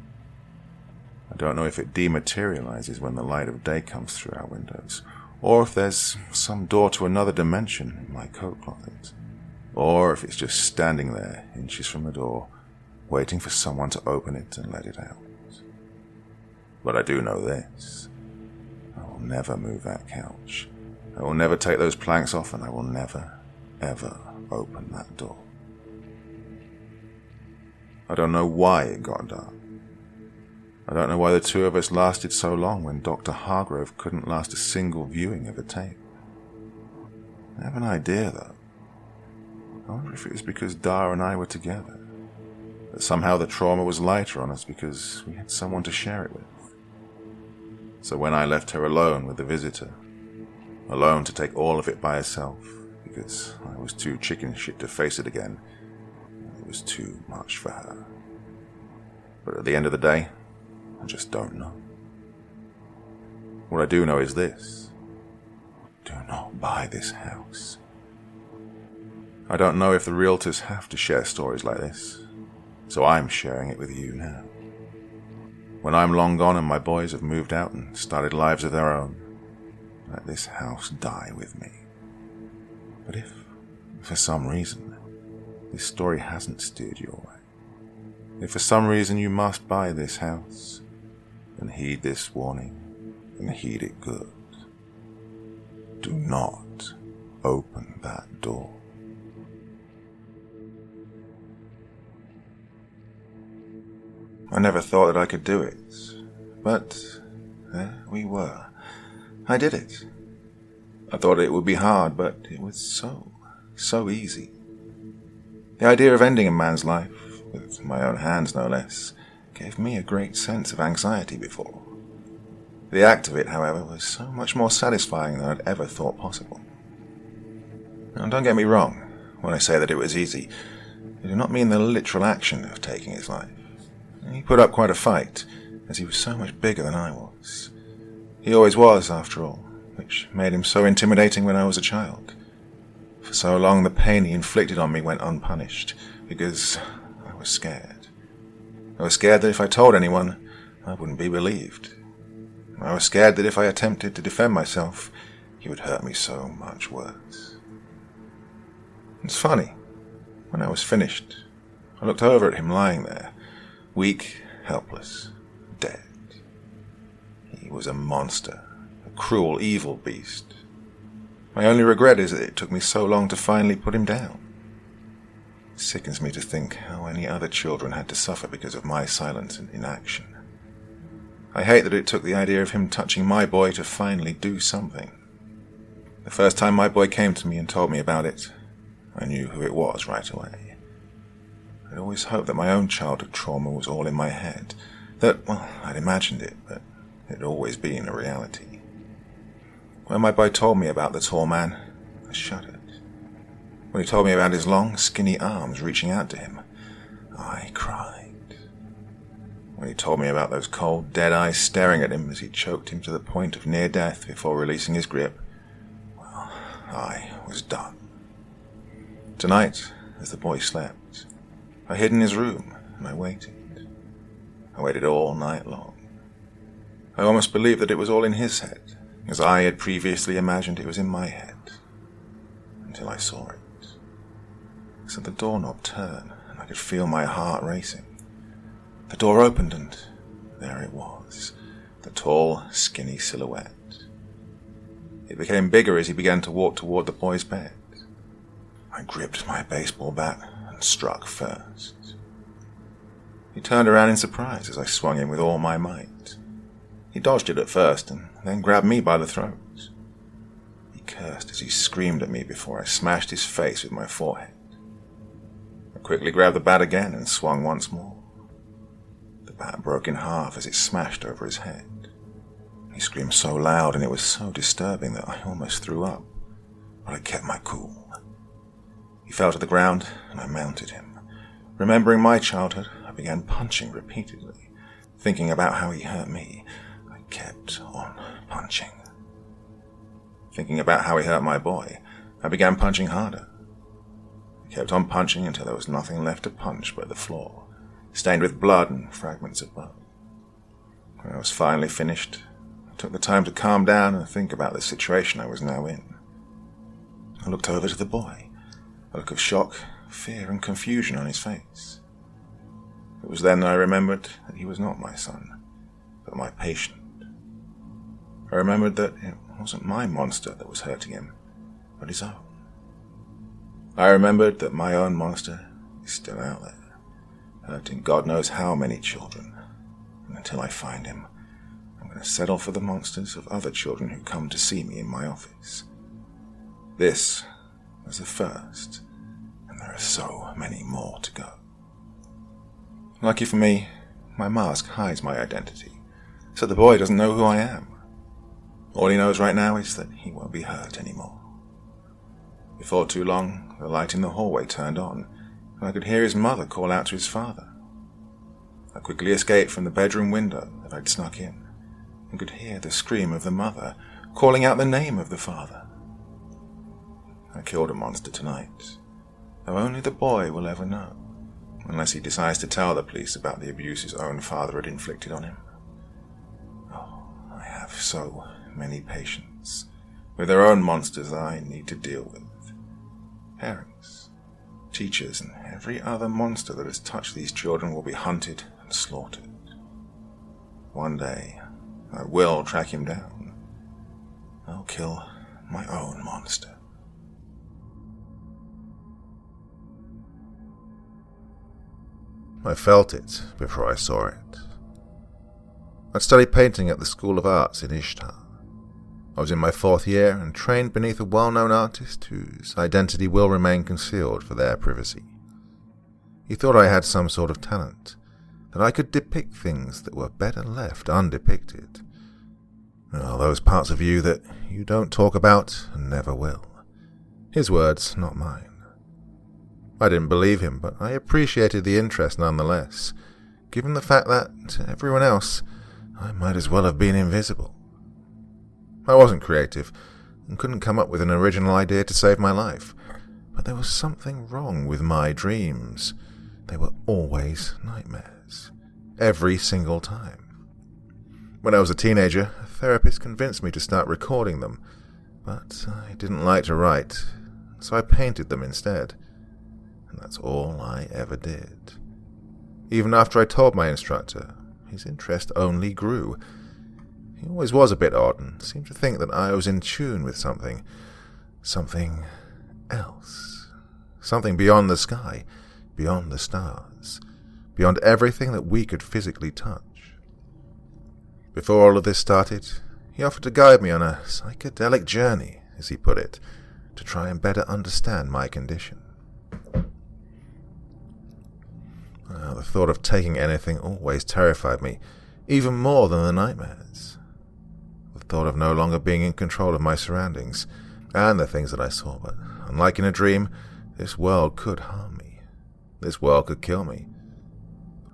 [SPEAKER 1] I don't know if it dematerializes when the light of day comes through our windows, or if there's some door to another dimension in my coat closet, or if it's just standing there, inches from the door, waiting for someone to open it and let it out. But I do know this. I will never move that couch. I will never take those planks off, and I will never, ever open that door. I don't know why it got dark. I don't know why the two of us lasted so long when Dr. Hargrove couldn't last a single viewing of a tape. I have an idea, though. I wonder if it was because Dar and I were together. That somehow the trauma was lighter on us because we had someone to share it with. So when I left her alone with the visitor, alone to take all of it by herself, because I was too chicken shit to face it again, it was too much for her. But at the end of the day, I just don't know. What I do know is this. Do not buy this house. I don't know if the realtors have to share stories like this, so I'm sharing it with you now. When I'm long gone and my boys have moved out and started lives of their own, let this house die with me. But if, for some reason, this story hasn't steered your way, if for some reason you must buy this house, then heed this warning, and heed it good. Do not open that door. I never thought that I could do it, but there we were. I did it. I thought it would be hard, but it was so easy. The idea of ending a man's life, with my own hands no less, gave me a great sense of anxiety before. The act of it, however, was so much more satisfying than I'd ever thought possible. Now, don't get me wrong, when I say that it was easy, I do not mean the literal action of taking his life. He put up quite a fight, as he was so much bigger than I was. He always was, after all, which made him so intimidating when I was a child. For so long the pain he inflicted on me went unpunished, because I was scared. I was scared that if I told anyone, I wouldn't be believed. I was scared that if I attempted to defend myself, he would hurt me so much worse. It's funny, when I was finished, I looked over at him lying there, weak, helpless, dead. He was a monster, a cruel, evil beast. My only regret is that it took me so long to finally put him down. It sickens me to think how any other children had to suffer because of my silence and inaction. I hate that it took the idea of him touching my boy to finally do something. The first time my boy came to me and told me about it, I knew who it was right away. I'd always hoped that my own childhood trauma was all in my head, that, well, I'd imagined it, but it had always been a reality. When my boy told me about the tall man, I shuddered. When he told me about his long, skinny arms reaching out to him, I cried. When he told me about those cold, dead eyes staring at him as he choked him to the point of near death before releasing his grip, well, I was done. Tonight, as the boy slept, I hid in his room and I waited. I waited all night long. I almost believed that it was all in his head, as I had previously imagined it was in my head, until I saw it. So the doorknob turned, and I could feel my heart racing. The door opened, and there it was, the tall, skinny silhouette. It became bigger as he began to walk toward the boy's bed. I gripped my baseball bat and struck first. He turned around in surprise as I swung him with all my might. He dodged it at first, and then grabbed me by the throat. He cursed as he screamed at me before I smashed his face with my forehead. I quickly grabbed the bat again and swung once more. The bat broke in half as it smashed over his head. He screamed so loud and it was so disturbing that I almost threw up, but I kept my cool. He fell to the ground and I mounted him. Remembering my childhood, I began punching repeatedly. Thinking about how he hurt me, I kept on punching. Thinking about how he hurt my boy, I began punching harder. I kept on punching until there was nothing left to punch but the floor, stained with blood and fragments of bone. When I was finally finished, I took the time to calm down and think about the situation I was now in. I looked over to the boy, a look of shock, fear and confusion on his face. It was then that I remembered that he was not my son, but my patient. I remembered that it wasn't my monster that was hurting him, but his own. I remembered that my own monster is still out there, hurting God knows how many children, and until I find him, I'm going to settle for the monsters of other children who come to see me in my office. This was the first, and there are so many more to go. Lucky for me, my mask hides my identity, so the boy doesn't know who I am. All he knows right now is that he won't be hurt anymore. Before too long, the light in the hallway turned on, and I could hear his mother call out to his father. I quickly escaped from the bedroom window that I'd snuck in, and could hear the scream of the mother calling out the name of the father. I killed a monster tonight, though only the boy will ever know, unless he decides to tell the police about the abuse his own father had inflicted on him. Oh, I have so many patients with their own monsters that I need to deal with. Parents, teachers, and every other monster that has touched these children will be hunted and slaughtered. One day, I will track him down. I'll kill my own monster. I felt it before I saw it. I'd studied painting at the School of Arts in Ishtar. I was in my 4th year and trained beneath a well-known artist whose identity will remain concealed for their privacy. He thought I had some sort of talent, that I could depict things that were better left undepicted. Well, those parts of you that you don't talk about and never will. His words, not mine. I didn't believe him, but I appreciated the interest nonetheless, given the fact that, to everyone else, I might as well have been invisible. I wasn't creative, and couldn't come up with an original idea to save my life, but there was something wrong with my dreams. They were always nightmares, every single time. When I was a teenager, a therapist convinced me to start recording them, but I didn't like to write, so I painted them instead. And that's all I ever did. Even after I told my instructor, his interest only grew. He always was a bit odd and seemed to think that I was in tune with something, Something else. Something beyond the sky, beyond the stars, beyond everything that we could physically touch. Before all of this started, he offered to guide me on a psychedelic journey, as he put it, to try and better understand my condition. The thought of taking anything always terrified me, even more than the nightmares. The thought of no longer being in control of my surroundings and the things that I saw, but unlike in a dream, this world could harm me. This world could kill me.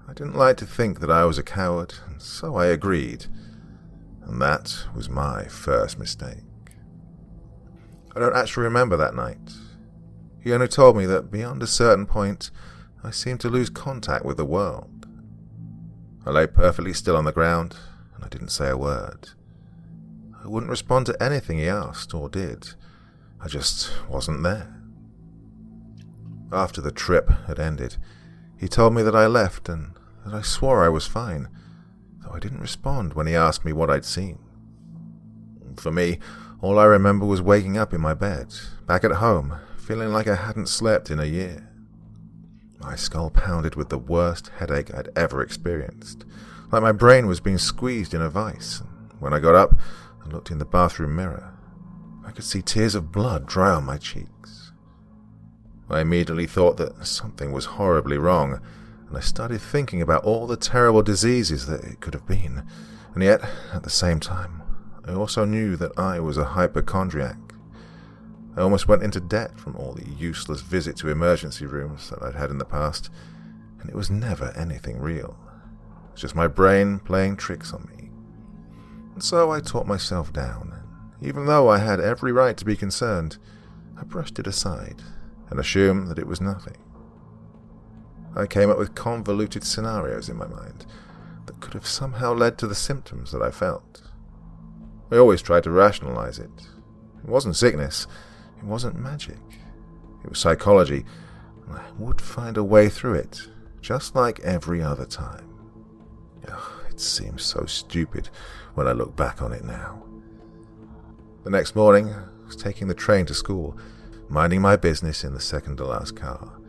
[SPEAKER 1] I didn't like to think that I was a coward, and so I agreed. And that was my first mistake. I don't actually remember that night. He only told me that beyond a certain point, I seemed to lose contact with the world. I lay perfectly still on the ground, and I didn't say a word. I wouldn't respond to anything he asked or did. I just wasn't there. After the trip had ended, he told me that I left and that I swore I was fine, though I didn't respond when he asked me what I'd seen. For me, all I remember was waking up in my bed, back at home, feeling like I hadn't slept in a year. My skull pounded with the worst headache I'd ever experienced, like my brain was being squeezed in a vice. When I got up and looked in the bathroom mirror, I could see tears of blood dry on my cheeks. I immediately thought that something was horribly wrong, and I started thinking about all the terrible diseases that it could have been. And yet, at the same time, I also knew that I was a hypochondriac. I almost went into debt from all the useless visits to emergency rooms that I'd had in the past, and it was never anything real. It was just my brain playing tricks on me. And so I talked myself down, and even though I had every right to be concerned, I brushed it aside and assumed that it was nothing. I came up with convoluted scenarios in my mind that could have somehow led to the symptoms that I felt. I always tried to rationalize it. It wasn't sickness. It wasn't magic. It was psychology, and I would find a way through it, just like every other time. It seems so stupid when I look back on it now. The next morning, I was taking the train to school, minding my business in the second-to-last car,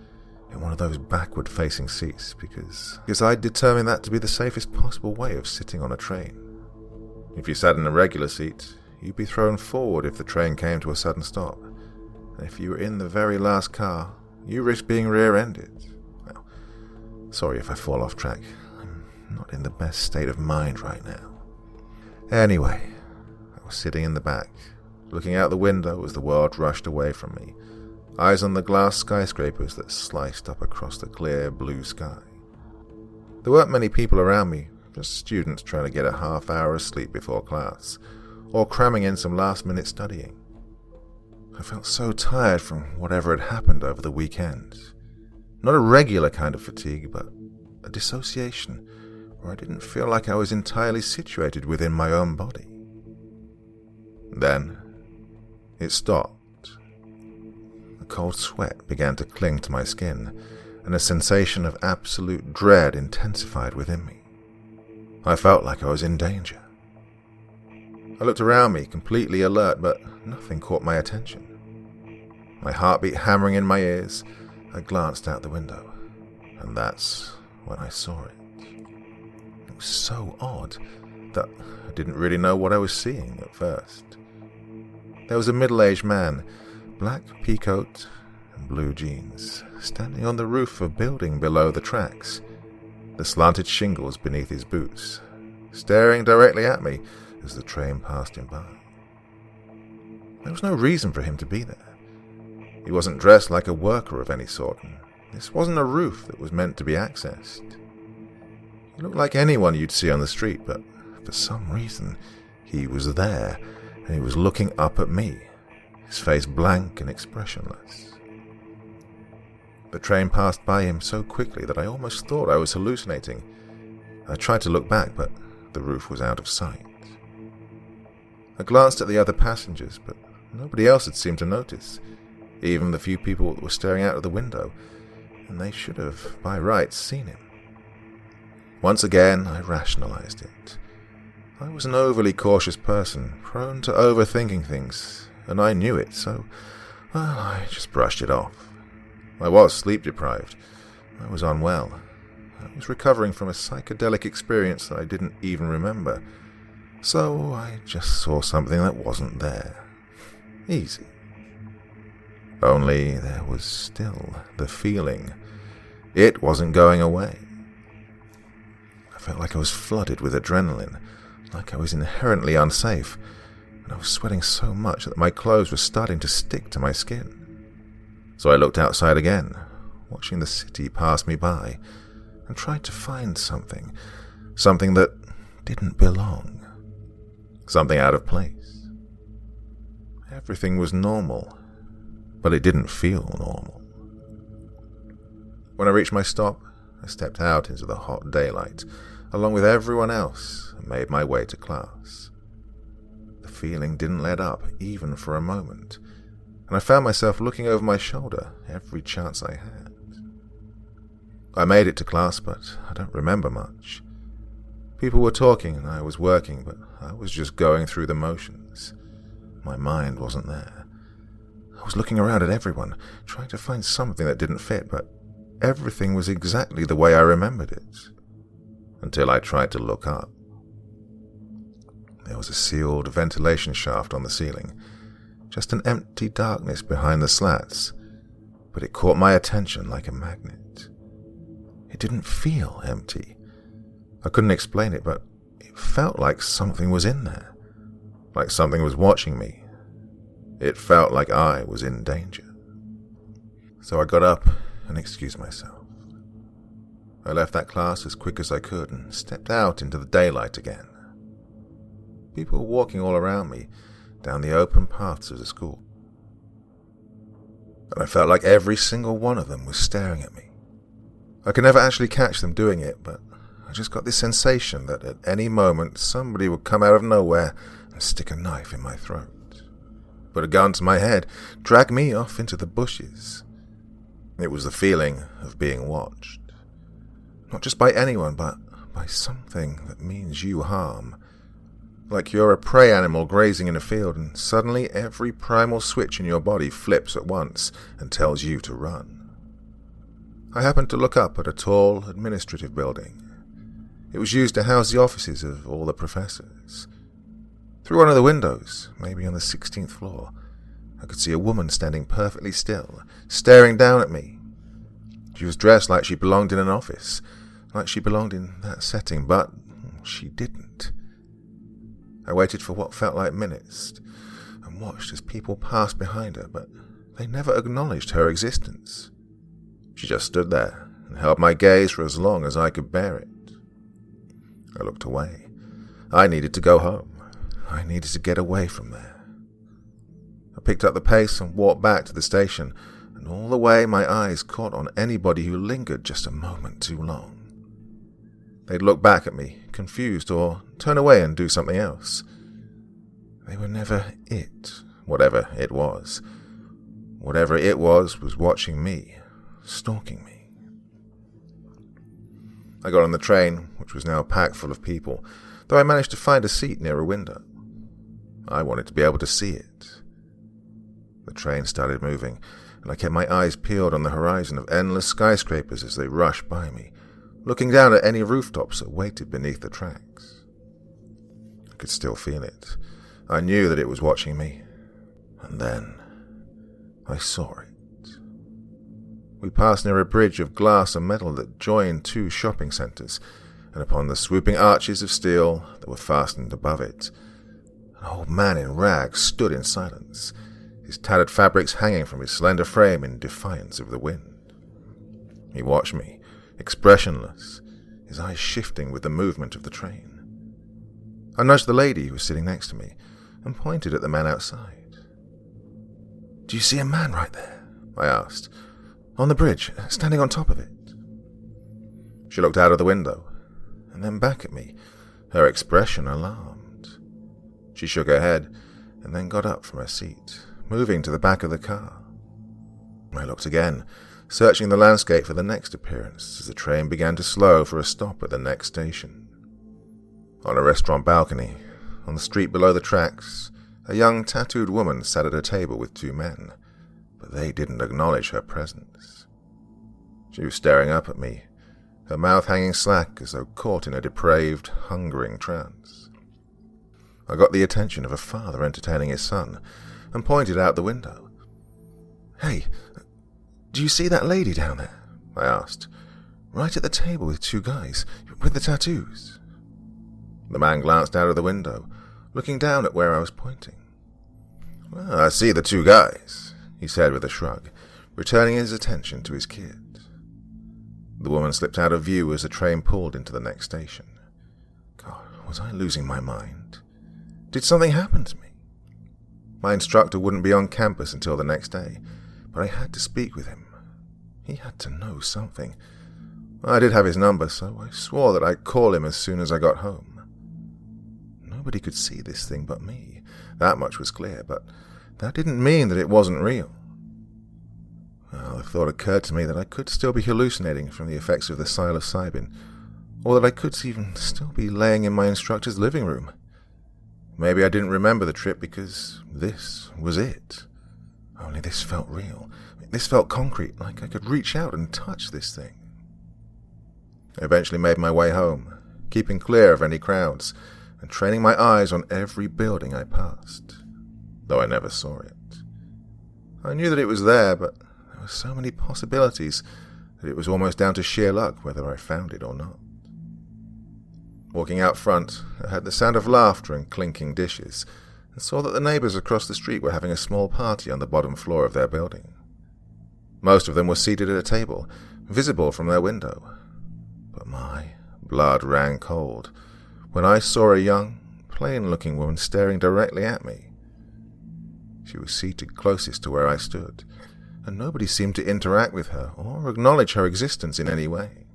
[SPEAKER 1] in one of those backward-facing seats, because I'd determined that to be the safest possible way of sitting on a train. If you sat in a regular seat, you'd be thrown forward if the train came to a sudden stop. And if you were in the very last car, you risked being rear-ended. Well, sorry if I fall off track. I'm not in the best state of mind right now. Anyway, I was sitting in the back, looking out the window as the world rushed away from me, eyes on the glass skyscrapers that sliced up across the clear blue sky. There weren't many people around me, just students trying to get a half hour of sleep before class, or cramming in some last-minute studying. I felt so tired from whatever had happened over the weekend. Not a regular kind of fatigue, but a dissociation, where I didn't feel like I was entirely situated within my own body. Then, it stopped. A cold sweat began to cling to my skin, and a sensation of absolute dread intensified within me. I felt like I was in danger. I looked around me, completely alert, but nothing caught my attention. My heartbeat hammering in my ears, I glanced out the window, and that's when I saw it. It was so odd that I didn't really know what I was seeing at first. There was a middle-aged man, black peacoat and blue jeans, standing on the roof of a building below the tracks, the slanted shingles beneath his boots, staring directly at me as the train passed him by. There was no reason for him to be there. He wasn't dressed like a worker of any sort, and this wasn't a roof that was meant to be accessed. He looked like anyone you'd see on the street, but for some reason, he was there, and he was looking up at me, his face blank and expressionless. The train passed by him so quickly that I almost thought I was hallucinating. I tried to look back, but the roof was out of sight. I glanced at the other passengers, but nobody else had seemed to notice, even the few people that were staring out of the window, and they should have, by rights, seen him. Once again, I rationalized it. I was an overly cautious person, prone to overthinking things, and I knew it, so, well, I just brushed it off. I was sleep-deprived. I was unwell. I was recovering from a psychedelic experience that I didn't even remember. So I just saw something that wasn't there. Easy. Only there was still the feeling. It wasn't going away. I felt like I was flooded with adrenaline, like I was inherently unsafe, and I was sweating so much that my clothes were starting to stick to my skin. So I looked outside again, watching the city pass me by, and tried to find something that didn't belong. Something out of place. Everything was normal, but it didn't feel normal. When I reached my stop, I stepped out into the hot daylight, along with everyone else, and made my way to class. The feeling didn't let up, even for a moment, and I found myself looking over my shoulder every chance I had. I made it to class, but I don't remember much. People were talking and I was working, but I was just going through the motions. My mind wasn't there. I was looking around at everyone, trying to find something that didn't fit, but everything was exactly the way I remembered it. Until I tried to look up. There was a sealed ventilation shaft on the ceiling, just an empty darkness behind the slats, but it caught my attention like a magnet. It didn't feel empty. I couldn't explain it, but it felt like something was in there, like something was watching me. It felt like I was in danger. So I got up and excused myself. I left that class as quick as I could and stepped out into the daylight again. People were walking all around me down the open paths of the school, and I felt like every single one of them was staring at me. I could never actually catch them doing it, but I just got this sensation that at any moment somebody would come out of nowhere and stick a knife in my throat, put a gun to my head, drag me off into the bushes. It was the feeling of being watched. Not just by anyone, but by something that means you harm. Like you're a prey animal grazing in a field, and suddenly every primal switch in your body flips at once and tells you to run. I happened to look up at a tall administrative building. It was used to house the offices of all the professors. Through one of the windows, maybe on the 16th floor, I could see a woman standing perfectly still, staring down at me. She was dressed like she belonged in an office, like she belonged in that setting, but she didn't. I waited for what felt like minutes, and watched as people passed behind her, but they never acknowledged her existence. She just stood there and held my gaze for as long as I could bear it. I looked away. I needed to go home. I needed to get away from there. I picked up the pace and walked back to the station, and all the way my eyes caught on anybody who lingered just a moment too long. They'd look back at me, confused, or turn away and do something else. They were never it, whatever it was. Whatever it was watching me, stalking me. I got on the train, which was now packed full of people, though I managed to find a seat near a window. I wanted to be able to see it. The train started moving, and I kept my eyes peeled on the horizon of endless skyscrapers as they rushed by me, looking down at any rooftops that waited beneath the tracks. I could still feel it. I knew that it was watching me. And then I saw it. We passed near a bridge of glass and metal that joined two shopping centres, and upon the swooping arches of steel that were fastened above it, an old man in rags stood in silence, his tattered fabrics hanging from his slender frame in defiance of the wind. He watched me, expressionless, his eyes shifting with the movement of the train. I nudged the lady who was sitting next to me and pointed at the man outside. "Do you see a man right there?" I asked. "On the bridge, standing on top of it." She looked out of the window, and then back at me, her expression alarmed. She shook her head, and then got up from her seat, moving to the back of the car. I looked again, searching the landscape for the next appearance as the train began to slow for a stop at the next station. On a restaurant balcony, on the street below the tracks, A young tattooed woman sat at a table with two men, but they didn't acknowledge her presence. She was staring up at me, her mouth hanging slack as though caught in a depraved, hungering trance. I got the attention of a father entertaining his son and pointed out the window. "Hey, do you see that lady down there?" I asked. "Right at the table with two guys, with the tattoos." The man glanced out of the window, looking down at where I was pointing. "Well, I see the two guys," he said with a shrug, returning his attention to his kid. The woman slipped out of view as the train pulled into the next station. God, was I losing my mind? Did something happen to me? My instructor wouldn't be on campus until the next day, but I had to speak with him. He had to know something. I did have his number, so I swore that I'd call him as soon as I got home. Nobody could see this thing but me. That much was clear, but that didn't mean that it wasn't real. Well, the thought occurred to me that I could still be hallucinating from the effects of the psilocybin, or that I could even still be laying in my instructor's living room. Maybe I didn't remember the trip because this was it. Only this felt real. This felt concrete, like I could reach out and touch this thing. I eventually made my way home, keeping clear of any crowds, and training my eyes on every building I passed, though I never saw it. I knew that it was there, but there were so many possibilities that it was almost down to sheer luck whether I found it or not. Walking out front, I heard the sound of laughter and clinking dishes, and saw that the neighbours across the street were having a small party on the bottom floor of their building. Most of them were seated at a table, visible from their window. But my blood ran cold when I saw a young, plain-looking woman staring directly at me. She was seated closest to where I stood, and nobody seemed to interact with her or acknowledge her existence in any way.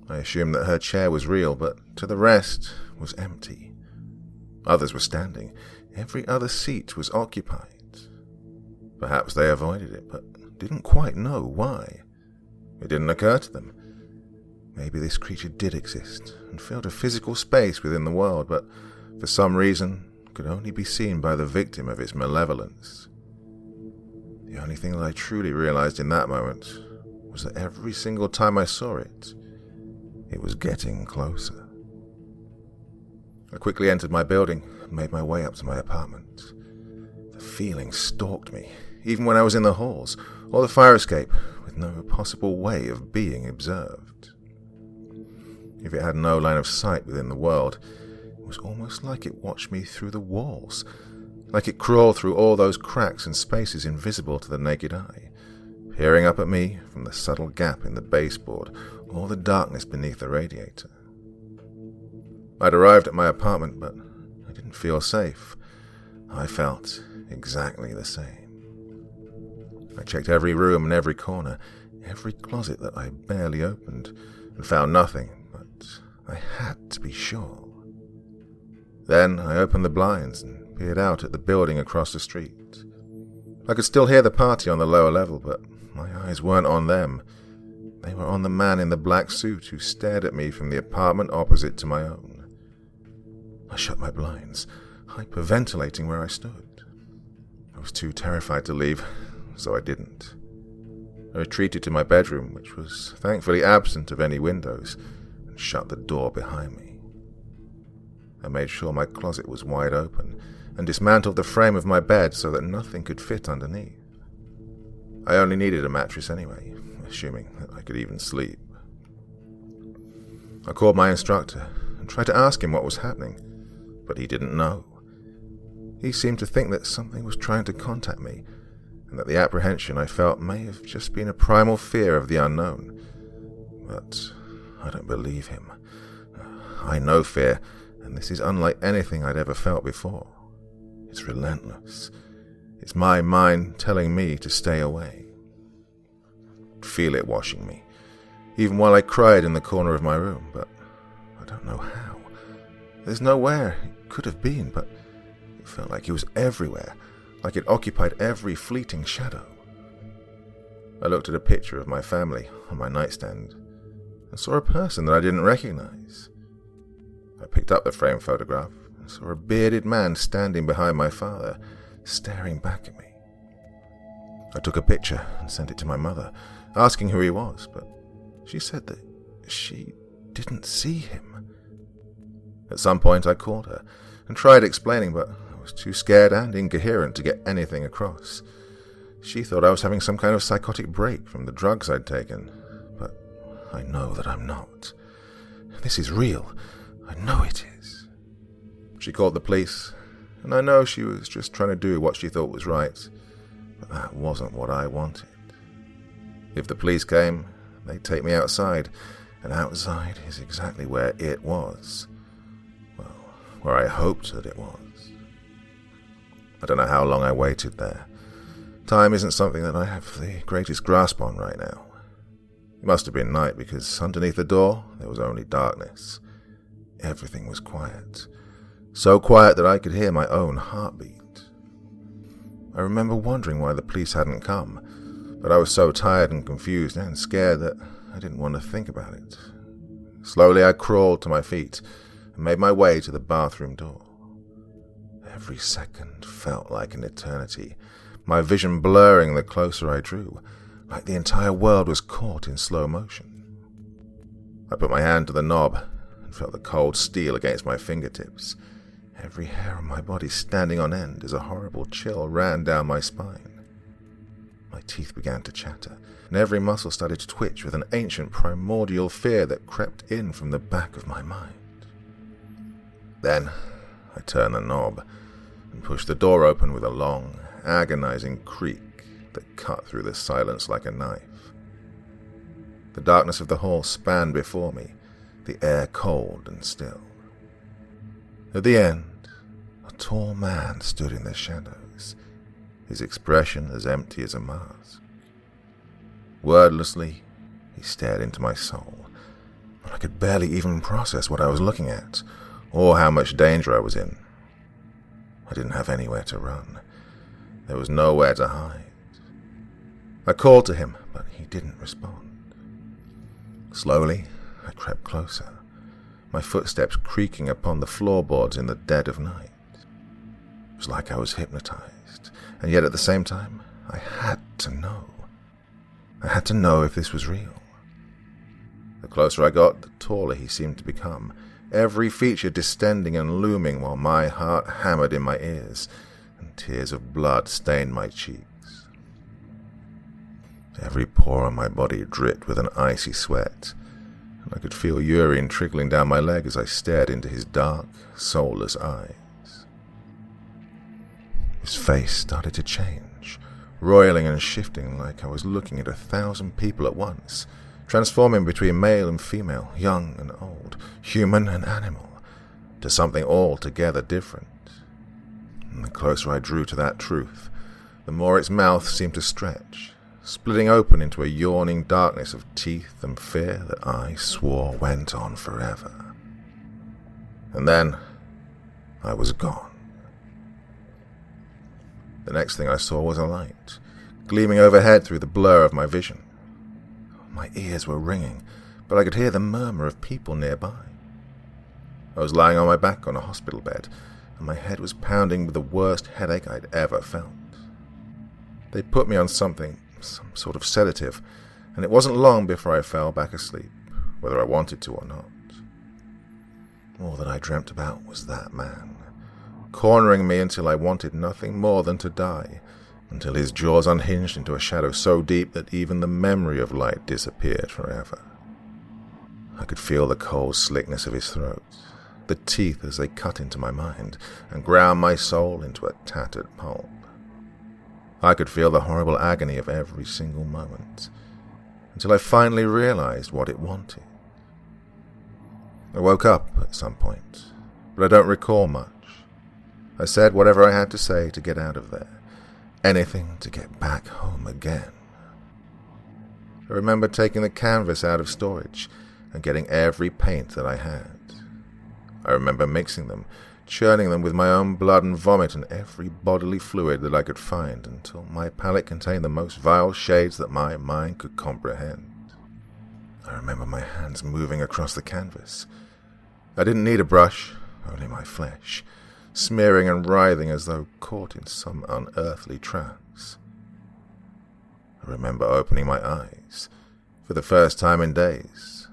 [SPEAKER 1] I assumed that her chair was real, but to the rest was empty. Others were standing. Every other seat was occupied. Perhaps they avoided it, but didn't quite know why. It didn't occur to them. Maybe this creature did exist and filled a physical space within the world, but for some reason could only be seen by the victim of its malevolence. The only thing that I truly realized in that moment was that every single time I saw it, it was getting closer. I quickly entered my building and made my way up to my apartment. The feeling stalked me, even when I was in the halls or the fire escape, with no possible way of being observed. If it had no line of sight within the world, it was almost like it watched me through the walls, like it crawled through all those cracks and spaces invisible to the naked eye, peering up at me from the subtle gap in the baseboard or the darkness beneath the radiator. I'd arrived at my apartment, but I didn't feel safe. I felt exactly the same. I checked every room and every corner, every closet that I barely opened, and found nothing, but I had to be sure. Then I opened the blinds and peered out at the building across the street. I could still hear the party on the lower level, but my eyes weren't on them. They were on the man in the black suit who stared at me from the apartment opposite to my own. I shut my blinds, hyperventilating where I stood. I was too terrified to leave, so I didn't. I retreated to my bedroom, which was thankfully absent of any windows, and shut the door behind me. I made sure my closet was wide open, and dismantled the frame of my bed so that nothing could fit underneath. I only needed a mattress anyway, assuming that I could even sleep. I called my instructor and tried to ask him what was happening, but he didn't know. He seemed to think that something was trying to contact me, and that the apprehension I felt may have just been a primal fear of the unknown. But I don't believe him. I know fear, and this is unlike anything I'd ever felt before. It's relentless. It's my mind telling me to stay away. I'd feel it washing me, even while I cried in the corner of my room, but I don't know how. There's nowhere it could have been, but it felt like it was everywhere, like it occupied every fleeting shadow. I looked at a picture of my family on my nightstand and saw a person that I didn't recognize. I picked up the framed photograph and saw a bearded man standing behind my father, staring back at me. I took a picture and sent it to my mother, asking who he was, but she said that she didn't see him. At some point I called her and tried explaining, but I was too scared and incoherent to get anything across. She thought I was having some kind of psychotic break from the drugs I'd taken, but I know that I'm not. This is real. I know it is. She called the police, and I know she was just trying to do what she thought was right, but that wasn't what I wanted. If the police came, they'd take me outside, and outside is exactly where it was. Well, where I hoped that it was. I don't know how long I waited there. Time isn't something that I have the greatest grasp on right now. It must have been night because underneath the door there was only darkness. Everything was quiet. So quiet that I could hear my own heartbeat. I remember wondering why the police hadn't come, but I was so tired and confused and scared that I didn't want to think about it. Slowly I crawled to my feet and made my way to the bathroom door. Every second felt like an eternity, my vision blurring the closer I drew, like the entire world was caught in slow motion. I put my hand to the knob and felt the cold steel against my fingertips. Every hair on my body standing on end as a horrible chill ran down my spine. My teeth began to chatter, and every muscle started to twitch with an ancient primordial fear that crept in from the back of my mind. Then I turned the knob and pushed the door open with a long, agonizing creak that cut through the silence like a knife. The darkness of the hall spanned before me, the air cold and still. At the end, a tall man stood in the shadows, his expression as empty as a mask. Wordlessly, he stared into my soul, but I could barely even process what I was looking at, or how much danger I was in. I didn't have anywhere to run. There was nowhere to hide. I called to him, but he didn't respond. Slowly, I crept closer, my footsteps creaking upon the floorboards in the dead of night. It was like I was hypnotized, and yet at the same time, I had to know. I had to know if this was real. The closer I got, the taller he seemed to become, every feature distending and looming while my heart hammered in my ears, and tears of blood stained my cheeks. Every pore on my body dripped with an icy sweat, and I could feel urine trickling down my leg as I stared into his dark, soulless eyes. His face started to change, roiling and shifting like I was looking at 1,000 people at once, transforming between male and female, young and old, human and animal, to something altogether different. And the closer I drew to that truth, the more its mouth seemed to stretch, splitting open into a yawning darkness of teeth and fear that I swore went on forever. And then I was gone. The next thing I saw was a light, gleaming overhead through the blur of my vision. My ears were ringing, but I could hear the murmur of people nearby. I was lying on my back on a hospital bed, and my head was pounding with the worst headache I'd ever felt. They put me on some sort of sedative, and it wasn't long before I fell back asleep, whether I wanted to or not. All that I dreamt about was that man, cornering me until I wanted nothing more than to die, until his jaws unhinged into a shadow so deep that even the memory of light disappeared forever. I could feel the cold slickness of his throat, the teeth as they cut into my mind and ground my soul into a tattered pulp. I could feel the horrible agony of every single moment, until I finally realized what it wanted. I woke up at some point, but I don't recall much. I said whatever I had to say to get out of there, anything to get back home again. I remember taking the canvas out of storage and getting every paint that I had. I remember mixing them, churning them with my own blood and vomit and every bodily fluid that I could find until my palette contained the most vile shades that my mind could comprehend. I remember my hands moving across the canvas. I didn't need a brush, only my flesh, smearing and writhing as though caught in some unearthly trance. I remember opening my eyes for the first time in days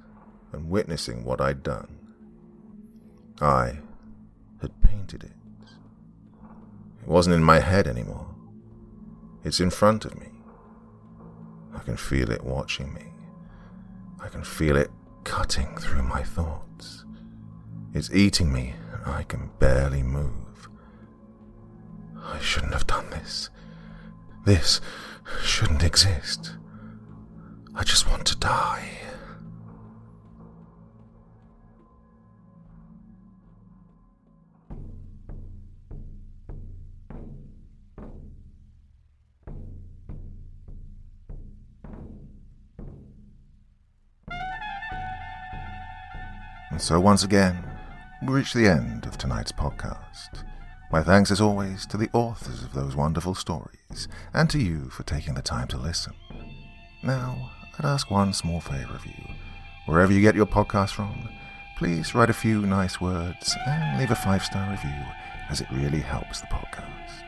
[SPEAKER 1] and witnessing what I'd done. I had painted it. It wasn't in my head anymore. It's in front of me. I can feel it watching me. I can feel it cutting through my thoughts. It's eating me, and I can barely move. I shouldn't have done this. This shouldn't exist. I just want to die. And so once again, we reach the end of tonight's podcast. My thanks as always to the authors of those wonderful stories, and to you for taking the time to listen. Now, I'd ask one small favor of you. Wherever you get your podcast from, please write a few nice words and leave a 5-star review, as it really helps the podcast.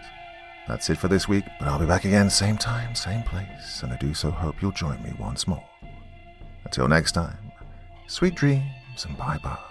[SPEAKER 1] That's it for this week, but I'll be back again same time, same place, and I do so hope you'll join me once more. Until next time, sweet dreams and bye-bye.